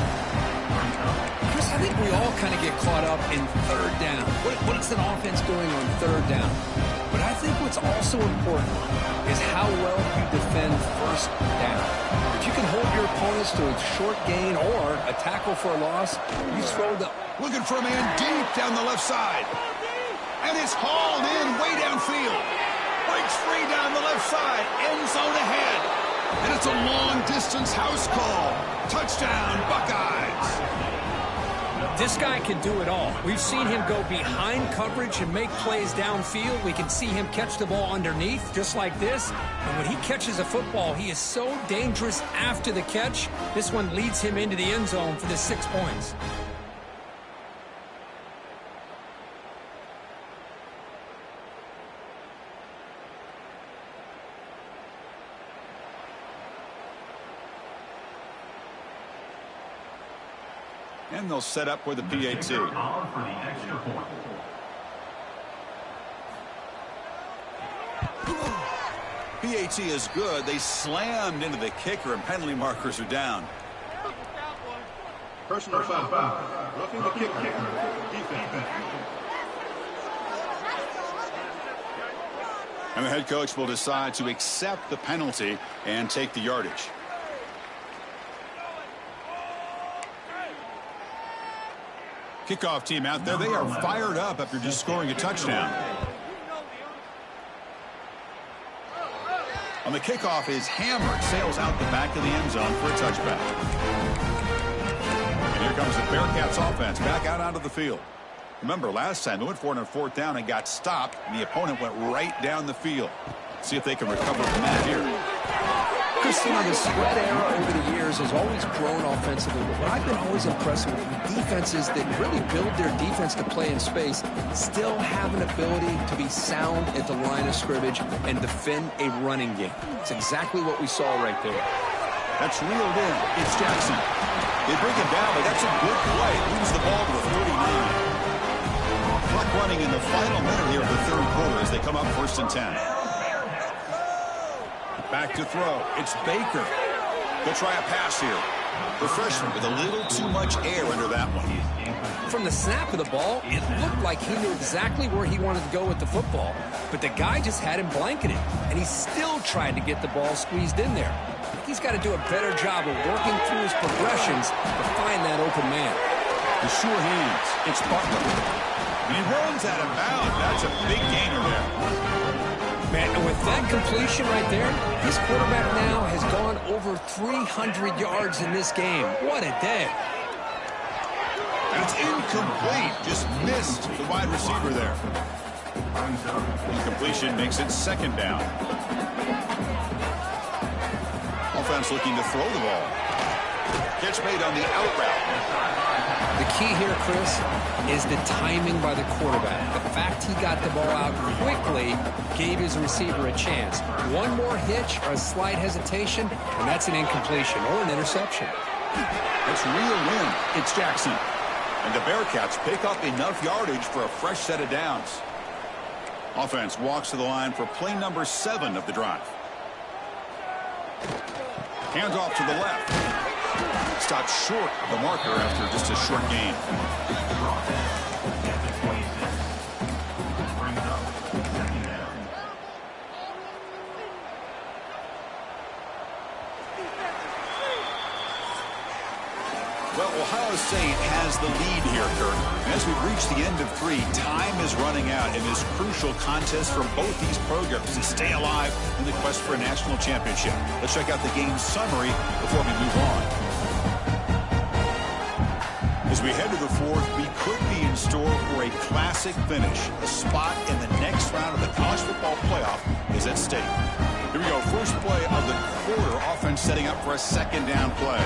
Chris, I think we all kind of get caught up in 3rd down. What's an offense doing on 3rd down? But I think what's also important is how well you defend 1st down. If you can hold your opponents to a short gain or a tackle for a loss, you throw the...
Looking for a man deep down the left side. And it's hauled in way downfield. Breaks free down the left side. End zone ahead. And it's a long-distance house call. Touchdown, Buckeyes.
This guy can do it all. We've seen him go behind coverage and make plays downfield. We can see him catch the ball underneath, just like this. And when he catches a football, he is so dangerous after the catch. This one leads him into the end zone for the 6 points.
And they'll set up with the PAT. PAT is good. They slammed into the kicker, and penalty markers are down.
Personal foul. Roughing the kicker. Defense.
And the head coach will decide to accept the penalty and take the yardage. Kickoff team out there. They are fired up after just scoring a touchdown. On the kickoff is hammered. Sails out the back of the end zone for a touchback. And here comes the Bearcats offense back out onto the field. Remember, last time they went for it on 4th down and got stopped, and the opponent went right down the field. See if they can recover from that here.
Chris, you know, the spread era over the years has always grown offensively, but I've been always impressed with defenses that really build their defense to play in space, still have an ability to be sound at the line of scrimmage and defend a running game. It's exactly what we saw right there.
That's reeled in. It's Jackson. They bring him down, but that's a good play. Moves the ball to the 39. Clock running in the final minute here of the 3rd quarter as they come up 1st and 10. Back to throw. It's Baker. They'll try a pass here. The freshman with a little too much air under that one.
From the snap of the ball, it looked like he knew exactly where he wanted to go with the football. But the guy just had him blanketed, and he still tried to get the ball squeezed in there. He's got to do a better job of working through his progressions to find that open man.
The sure hands. It's Butler. And he runs out of bounds. That's a big gainer there.
Man, and with that completion right there, his quarterback now has gone over 300 yards in this game. What a day.
That's incomplete. Just missed the wide receiver there. Incompletion makes it 2nd down. Offense looking to throw the ball. Catch made on the out route.
The key here, Chris, is the timing by the quarterback. The fact he got the ball out quickly gave his receiver a chance. One more hitch or a slight hesitation, and that's an incompletion or an interception.
That's real win. It's Jackson. And the Bearcats pick up enough yardage for a fresh set of downs. Offense walks to the line for play number 7 of the drive. Hands off to the left. Stopped short of the marker after just a short gain. State has the lead here, Kirk. And as we've reached the end of 3, time is running out in this crucial contest for both these programs to stay alive in the quest for a national championship. Let's check out the game summary before we move on. As we head to the 4th, we could be in store for a classic finish. A spot in the next round of the college football playoff is at stake. Here we go. First play of the quarter. Offense setting up for a second down play.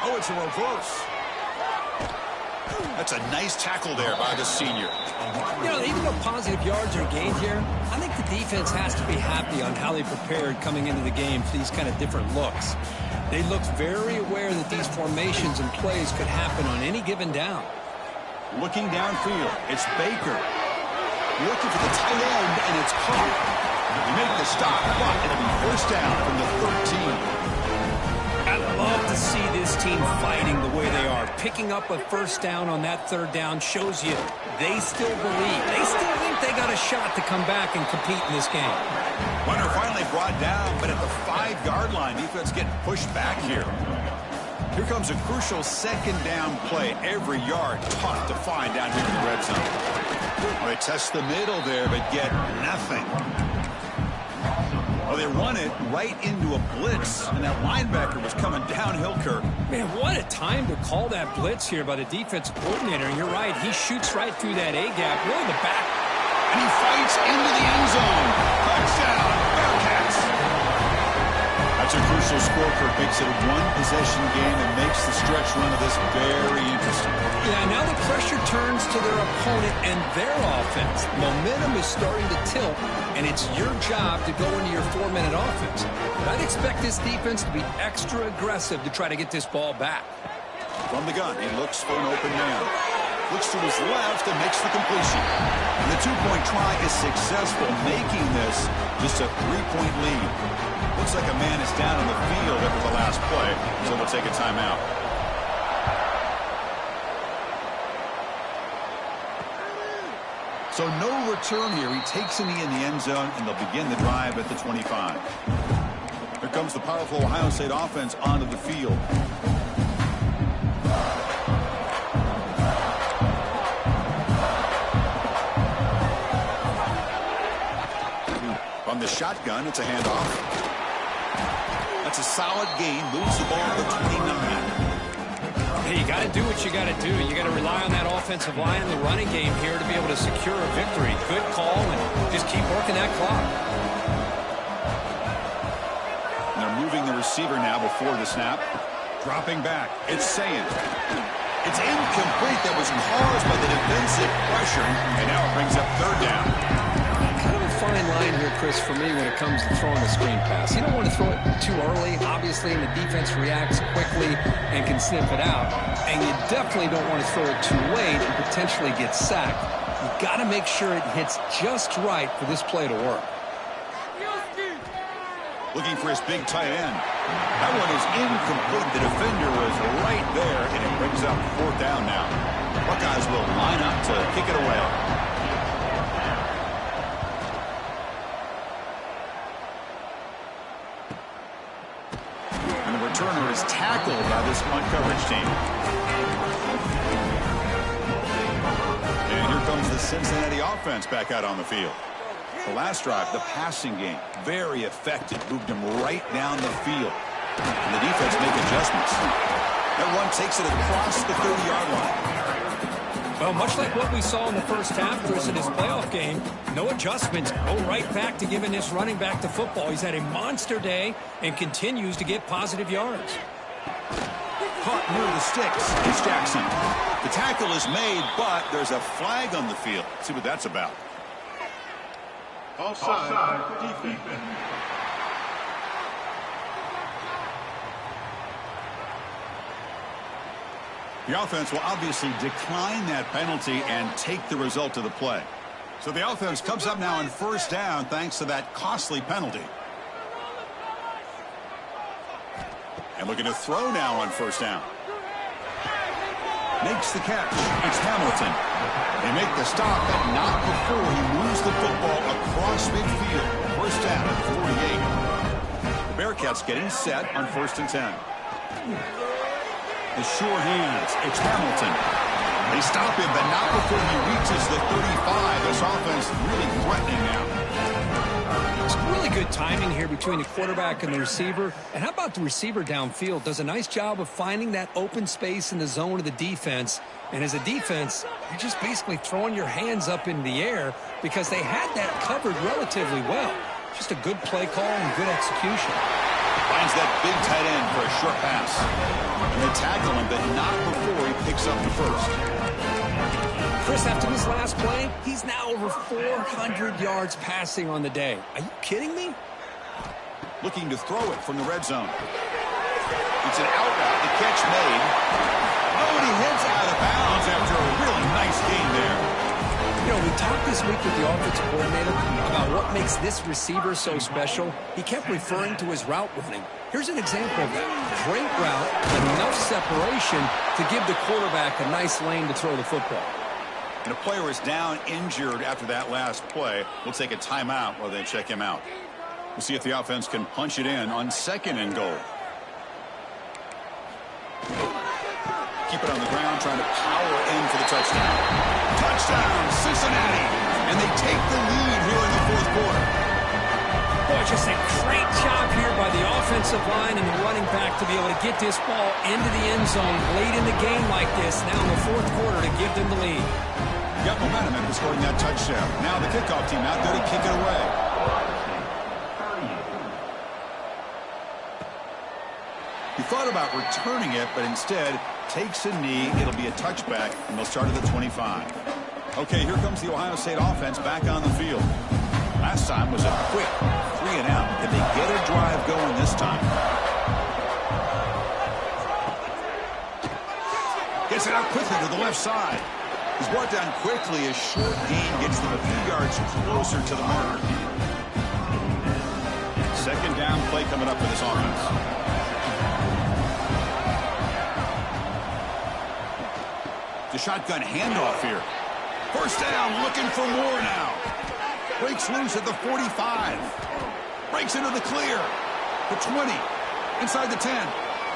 Oh, it's a reverse. That's a nice tackle there by the senior.
You know, even though positive yards are gained here, I think the defense has to be happy on how they prepared coming into the game for these kind of different looks. They looked very aware that these formations and plays could happen on any given down.
Looking downfield, it's Baker. Looking for the tight end, and it's caught. You make the stop, but it'll be first down from the 13.
I love to see this team fighting the way they are. Picking up a first down on that third down shows you they still believe. They still think they got a shot to come back and compete in this game.
Runner finally brought down, but at the 5-yard line, defense getting pushed back here. Here comes a crucial second down play. Every yard tough to find down here in the red zone. Well, they test the middle there, but get nothing. Well, they run it right into a blitz, and that linebacker was coming downhill, Kirk.
Man, what a time to call that blitz here by the defensive coordinator. And you're right, he shoots right through that A-gap, really the back.
And he fights into the end zone. Touchdown, Bearcats. That's a crucial score, Kirk. Makes it a one-possession game and makes the stretch run of this very interesting.
Yeah, now the pressure turns to their opponent and their offense. Momentum is starting to tilt, and it's your job to go into your 4-minute offense. But I'd expect this defense to be extra aggressive to try to get this ball back.
From the gun, he looks for an open man. Looks to his left and makes the completion. And the 2-point try is successful, making this just a 3-point lead. Looks like a man is down on the field after the last play, so they'll take a timeout. So no return here. He takes in the end zone, and they'll begin the drive at the 25. Here comes the powerful Ohio State offense onto the field. On the shotgun, it's a handoff. That's a solid gain. Moves the ball to 29.
Hey, you got to do what you got to do. You got to rely on that offensive line and the running game here to be able to secure a victory. Good call, and just keep working that clock.
And they're moving the receiver now before the snap. Dropping back. It's Saying. It's incomplete. That was caused by the defensive pressure, and now it brings up third down.
Kind of a fine line here, Chris, for me when it comes to throwing a screen pass. You don't want to throw it too early, obviously, and the defense reacts quickly and can sniff it out. And you definitely don't want to throw it too late and potentially get sacked. You've got to make sure it hits just right for this play to work.
Looking for his big tight end. That one is incomplete. The defender was right there, and it brings up fourth down now. Buckeyes will line up to kick it away. And the returner is tackled by this punt coverage team. And here comes the Cincinnati offense back out on the field. The last drive, the passing game, very effective. Moved him right down the field. And the defense make adjustments. That run takes it across the 30-yard line.
Well, much like what we saw in the first half, Chris, in his playoff game, no adjustments. Go right back to giving this running back to football. He's had a monster day and continues to get positive yards.
Caught near the sticks. It's Jackson. The tackle is made, but there's a flag on the field. Let's see what that's about.
Offside. Defense.
The offense will obviously decline that penalty and take the result of the play. So the offense comes up now on first down thanks to that costly penalty. And looking to throw now on first down. Makes the catch. It's Hamilton. They make the stop, but not before he moves the football across midfield. First down at 48. The Bearcats getting set on 1st and 10. The sure hands. It's Hamilton. They stop him, but not before he reaches the 35. This offense really threatening now.
It's really good timing here between the quarterback and the receiver. And how about the receiver downfield? Does a nice job of finding that open space in the zone of the defense. And as a defense, you're just basically throwing your hands up in the air because they had that covered relatively well. Just a good play call and good execution.
Finds that big tight end for a short pass. And they tackle him, but not before he picks up the first.
Chris, after this last play, he's now over 400 yards passing on the day. Are you kidding me?
Looking to throw it from the red zone. It's an out route. The catch made. Oh, and he heads out of bounds after a really nice gain there.
You know, we talked this week with the offensive coordinator about what makes this receiver so special. He kept referring to his route running. Here's an example of that. Great route, enough separation to give the quarterback a nice lane to throw the football.
And a player is down injured after that last play. We'll take a timeout while they check him out. We'll see if the offense can punch it in on 2nd and goal. Keep it on the ground, trying to power in for the touchdown. Touchdown, Cincinnati! And they take the lead here in the 4th quarter.
Boy, just a great job here by the offensive line and the running back to be able to get this ball into the end zone late in the game like this, now in the 4th quarter to give them the lead.
Got momentum after scoring that touchdown. Now the kickoff team out there to kick it away. He thought about returning it, but instead takes a knee. It'll be a touchback, and they'll start at the 25. Okay, here comes the Ohio State offense back on the field. Last time was a quick 3-and-out. Can they get a drive going this time? Gets it out quickly to the left side. He's brought down quickly. A short gain gets them a few yards closer to the mark. 2nd down play coming up for this offense. The shotgun handoff here. 1st down, looking for more now. Breaks loose at the 45. Breaks into the clear. The 20. Inside the 10.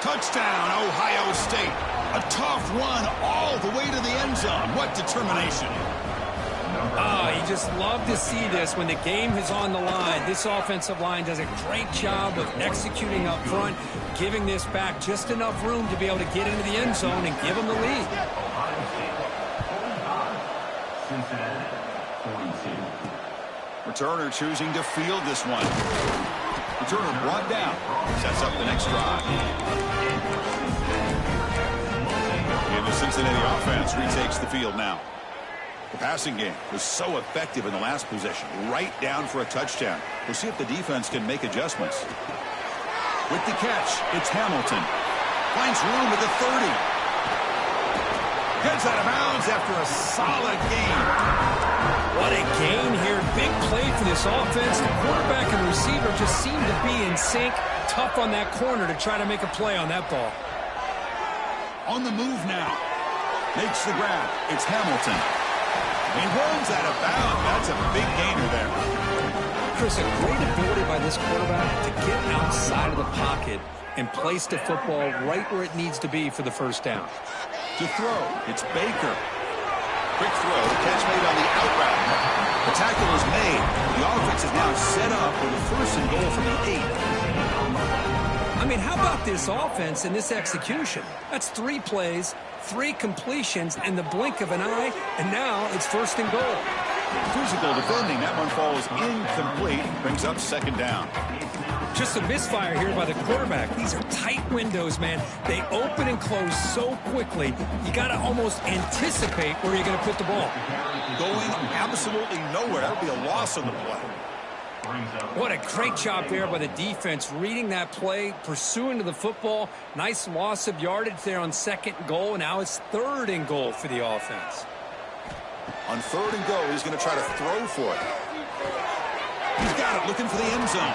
Touchdown, Ohio State. A tough run all the way to the end zone. What determination.
You just love to see this when the game is on the line. This offensive line does a great job of executing up front, giving this back just enough room to be able to get into the end zone and give them the lead.
Returner choosing to field this one. Returner brought down. Sets up the next drive. And the Cincinnati offense retakes the field now. The passing game was so effective in the last possession. Right down for a touchdown. We'll see if the defense can make adjustments. With the catch, it's Hamilton. Finds room at the 30. Gets out of bounds after a solid gain.
What a gain here. Big play for this offense. The quarterback and receiver just seem to be in sync. Tough on that corner to try to make a play on that ball.
On the move now. Makes the grab. It's Hamilton. He runs out of bounds. That's a big gainer there.
Chris, a great ability by this quarterback to get outside of the pocket and place the football right where it needs to be for the 1st down.
To throw, it's Baker. Quick throw, the catch made on the out route. The tackle is made. The offense is now set up with a 1st and goal from the 8.
I mean, how about this offense and this execution? That's 3 plays, 3 completions in the blink of an eye, and now it's 1st and goal.
Physical defending. That one falls incomplete. Brings up 2nd down.
Just a misfire here by the quarterback. These are tight windows, man. They open and close so quickly. You got to almost anticipate where you're going to put the ball.
Going absolutely nowhere. That would be a loss on the play.
What a great job there by the defense, reading that play, pursuing to the football. Nice loss of yardage there on 2nd and goal. Now it's 3rd and goal for the offense.
On 3rd and goal, he's going to try to throw for it. He's got it, looking for the end zone.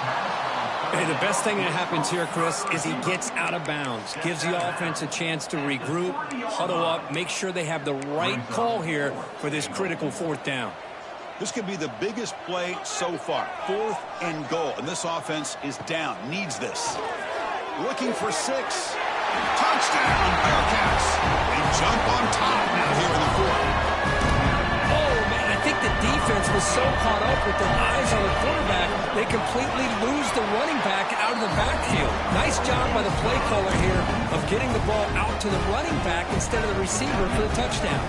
Hey, the best thing that happens here, Chris, is he gets out of bounds. Gives the offense a chance to regroup, huddle up, make sure they have the right call here for this critical 4th down.
This could be the biggest play so far. 4th and goal, and this offense is down. Needs this. Looking for 6. Touchdown, Bearcats. They jump on top now here in the 4th.
Oh, man, I think the defense was so caught up with their eyes on the quarterback, they completely lose the running back out of the backfield. Nice job by the play caller here of getting the ball out to the running back instead of the receiver for the touchdown.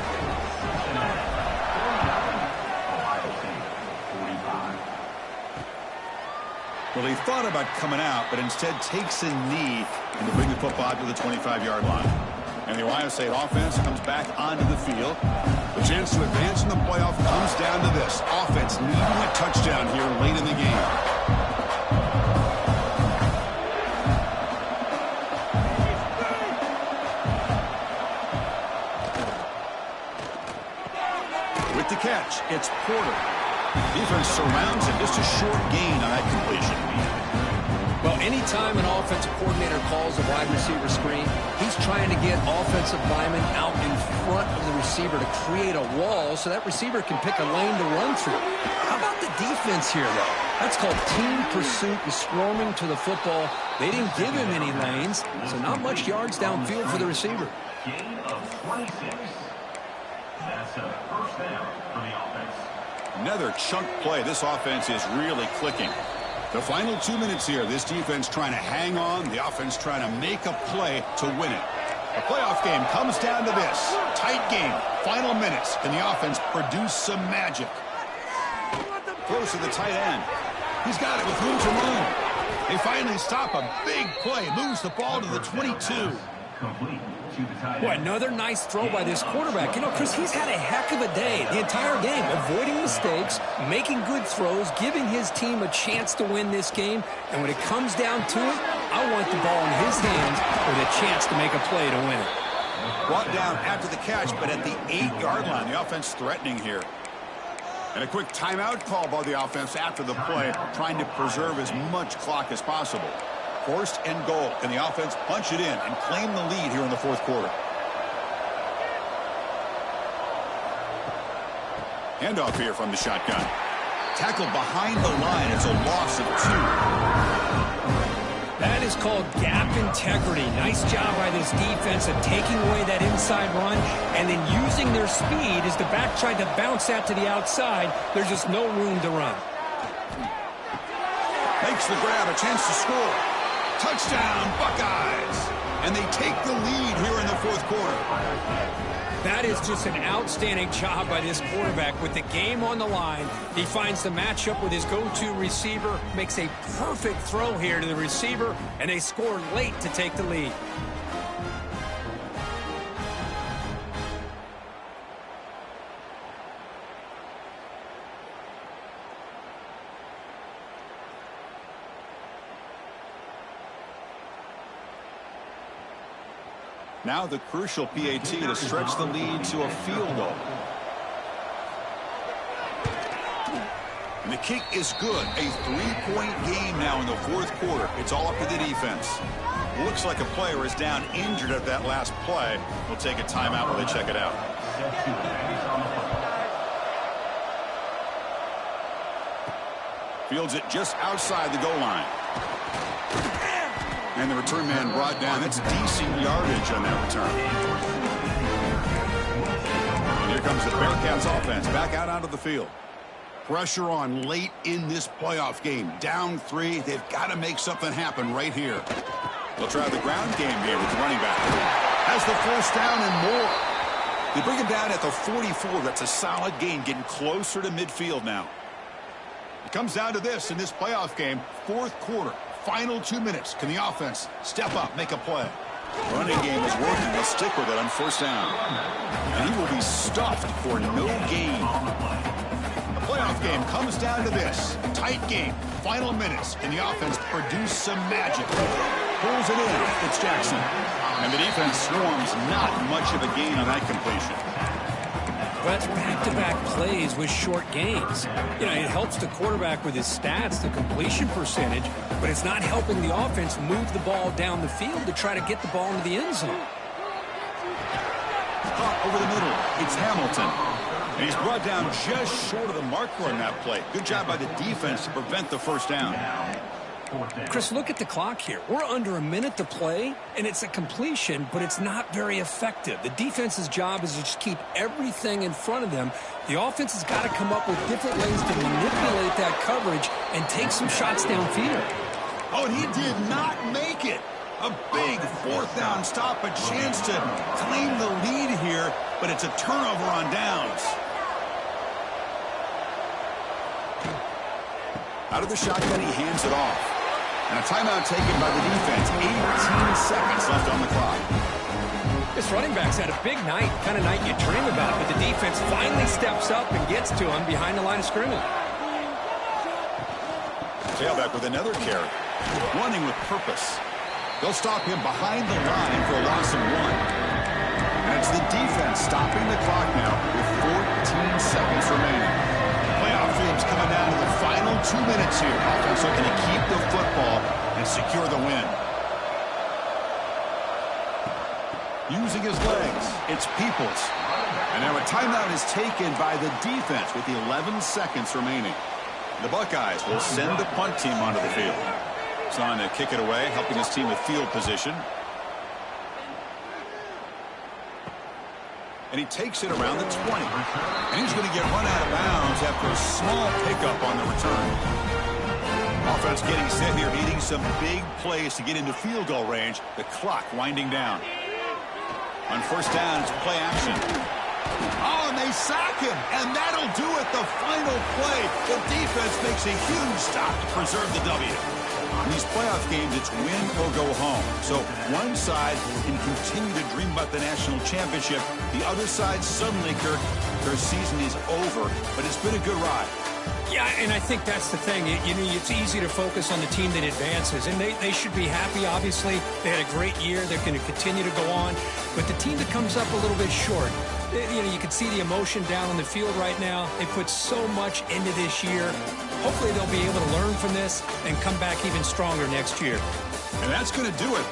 Well, he thought about coming out, but instead takes a knee and to bring the football to the 25-yard line. And the Ohio State offense comes back onto the field. The chance to advance in the playoff comes down to this. Offense needing a touchdown here late in the game. With the catch, it's Porter. Defense surrounds him. Just a short gain on that completion.
Well, anytime an offensive coordinator calls a wide receiver screen, he's trying to get offensive linemen out in front of the receiver to create a wall so that receiver can pick a lane to run through. How about the defense here, though? That's called team pursuit and swarming to the football. They didn't give him any lanes, so not much yards downfield for the receiver.
Gain of 26. That's a first down for the offense.
Another chunk play. This offense is really clicking. The final 2 minutes here. This defense trying to hang on. The offense trying to make a play to win it. The playoff game comes down to this. Tight game. Final minutes. Can the offense produce some magic? Close to the tight end. He's got it with room to run. They finally stop a big play. Moves the ball to the 22.
Complete.
Boy, another nice throw by this quarterback. You know, Chris, he's had a heck of a day the entire game, avoiding mistakes, making good throws, giving his team a chance to win this game. And when it comes down to it, I want the ball in his hands with a chance to make a play to win it.
Brought down after the catch, but at the 8-yard line. The offense threatening here. And a quick timeout call by the offense after the play, trying to preserve as much clock as possible. 1st and goal. Can the offense punch it in and claim the lead here in the 4th quarter? Handoff here from the shotgun. Tackled behind the line. It's a loss of 2.
That is called gap integrity. Nice job by this defense of taking away that inside run and then using their speed as the back tried to bounce that to the outside. There's just no room to run.
Makes the grab, a chance to score. Touchdown, Buckeyes! And they take the lead here in the 4th quarter.
That is just an outstanding job by this quarterback with the game on the line. He finds the matchup with his go-to receiver, makes a perfect throw here to the receiver, and they score late to take the lead.
Now the crucial PAT to stretch the lead to a field goal. And the kick is good. A 3-point game now in the 4th quarter. It's all up to the defense. Looks like a player is down injured at that last play. We'll take a timeout while they check it out. Fields it just outside the goal line. And the return man brought down. That's decent yardage on that return. And here comes the Bearcats offense back out onto the field. Pressure on late in this playoff game. Down 3. They've got to make something happen right here. They'll try the ground game here with the running back. Has the 1st down and more. They bring him down at the 44. That's a solid gain, getting closer to midfield now. It comes down to this in this playoff game. 4th quarter. Final 2 minutes. Can the offense step up, make a play? Running game is working. They'll stick with it on 1st down. And he will be stuffed for no gain. The playoff game comes down to this. Tight game. Final minutes. Can the offense produce some magic? Pulls it in. It's Jackson. And the defense swarms. Not much of a gain on that completion.
But back-to-back plays with short gains. You know, it helps the quarterback with his stats, the completion percentage, but it's not helping the offense move the ball down the field to try to get the ball into the end zone.
Caught over the middle. It's Hamilton. And he's brought down just short of the marker on that play. Good job by the defense to prevent the first down.
Chris, look at the clock here. We're under a minute to play, and it's a completion, but it's not very effective. The defense's job is to just keep everything in front of them. The offense has got to come up with different ways to manipulate that coverage and take some shots downfield.
Oh, and he did not make it. A big fourth down stop, a chance to claim the lead here, but it's a turnover on downs. Out of the shotgun, he hands it off. And a timeout taken by the defense. 18 seconds left on the clock.
This running back's had a big night, kind of night you dream about, but the defense finally steps up and gets to him behind the line of scrimmage.
Tailback with another carry. Running with purpose. They'll stop him behind the line for a loss of 1. And it's the defense stopping the clock now with 14 seconds remaining. Playoff game's coming down to the final 2 minutes here. Offense looking to keep the football and secure the win. Using his legs, it's Peoples. And now a timeout is taken by the defense with the 11 seconds remaining. The Buckeyes will send the punt team onto the field. He's on to kick it away, helping his team with field position. And he takes it around the 20. And he's going to get run out of bounds after a small pickup on the return. Offense getting set here, needing some big plays to get into field goal range. The clock winding down. On first down, it's play action. Oh, and they sack him. And that'll do it, the final play. The defense makes a huge stop to preserve the W. In these playoff games, it's win or go home. So one side can continue to dream about the national championship. The other side, suddenly, Kirk, their season is over. But it's been a good ride.
Yeah, and I think that's the thing. You know, it's easy to focus on the team that advances, and they should be happy, obviously. They had a great year. They're going to continue to go on. But the team that comes up a little bit short, you know, you can see the emotion down on the field right now. They put so much into this year. Hopefully they'll be able to learn from this and come back even stronger next year.
And that's going to do it.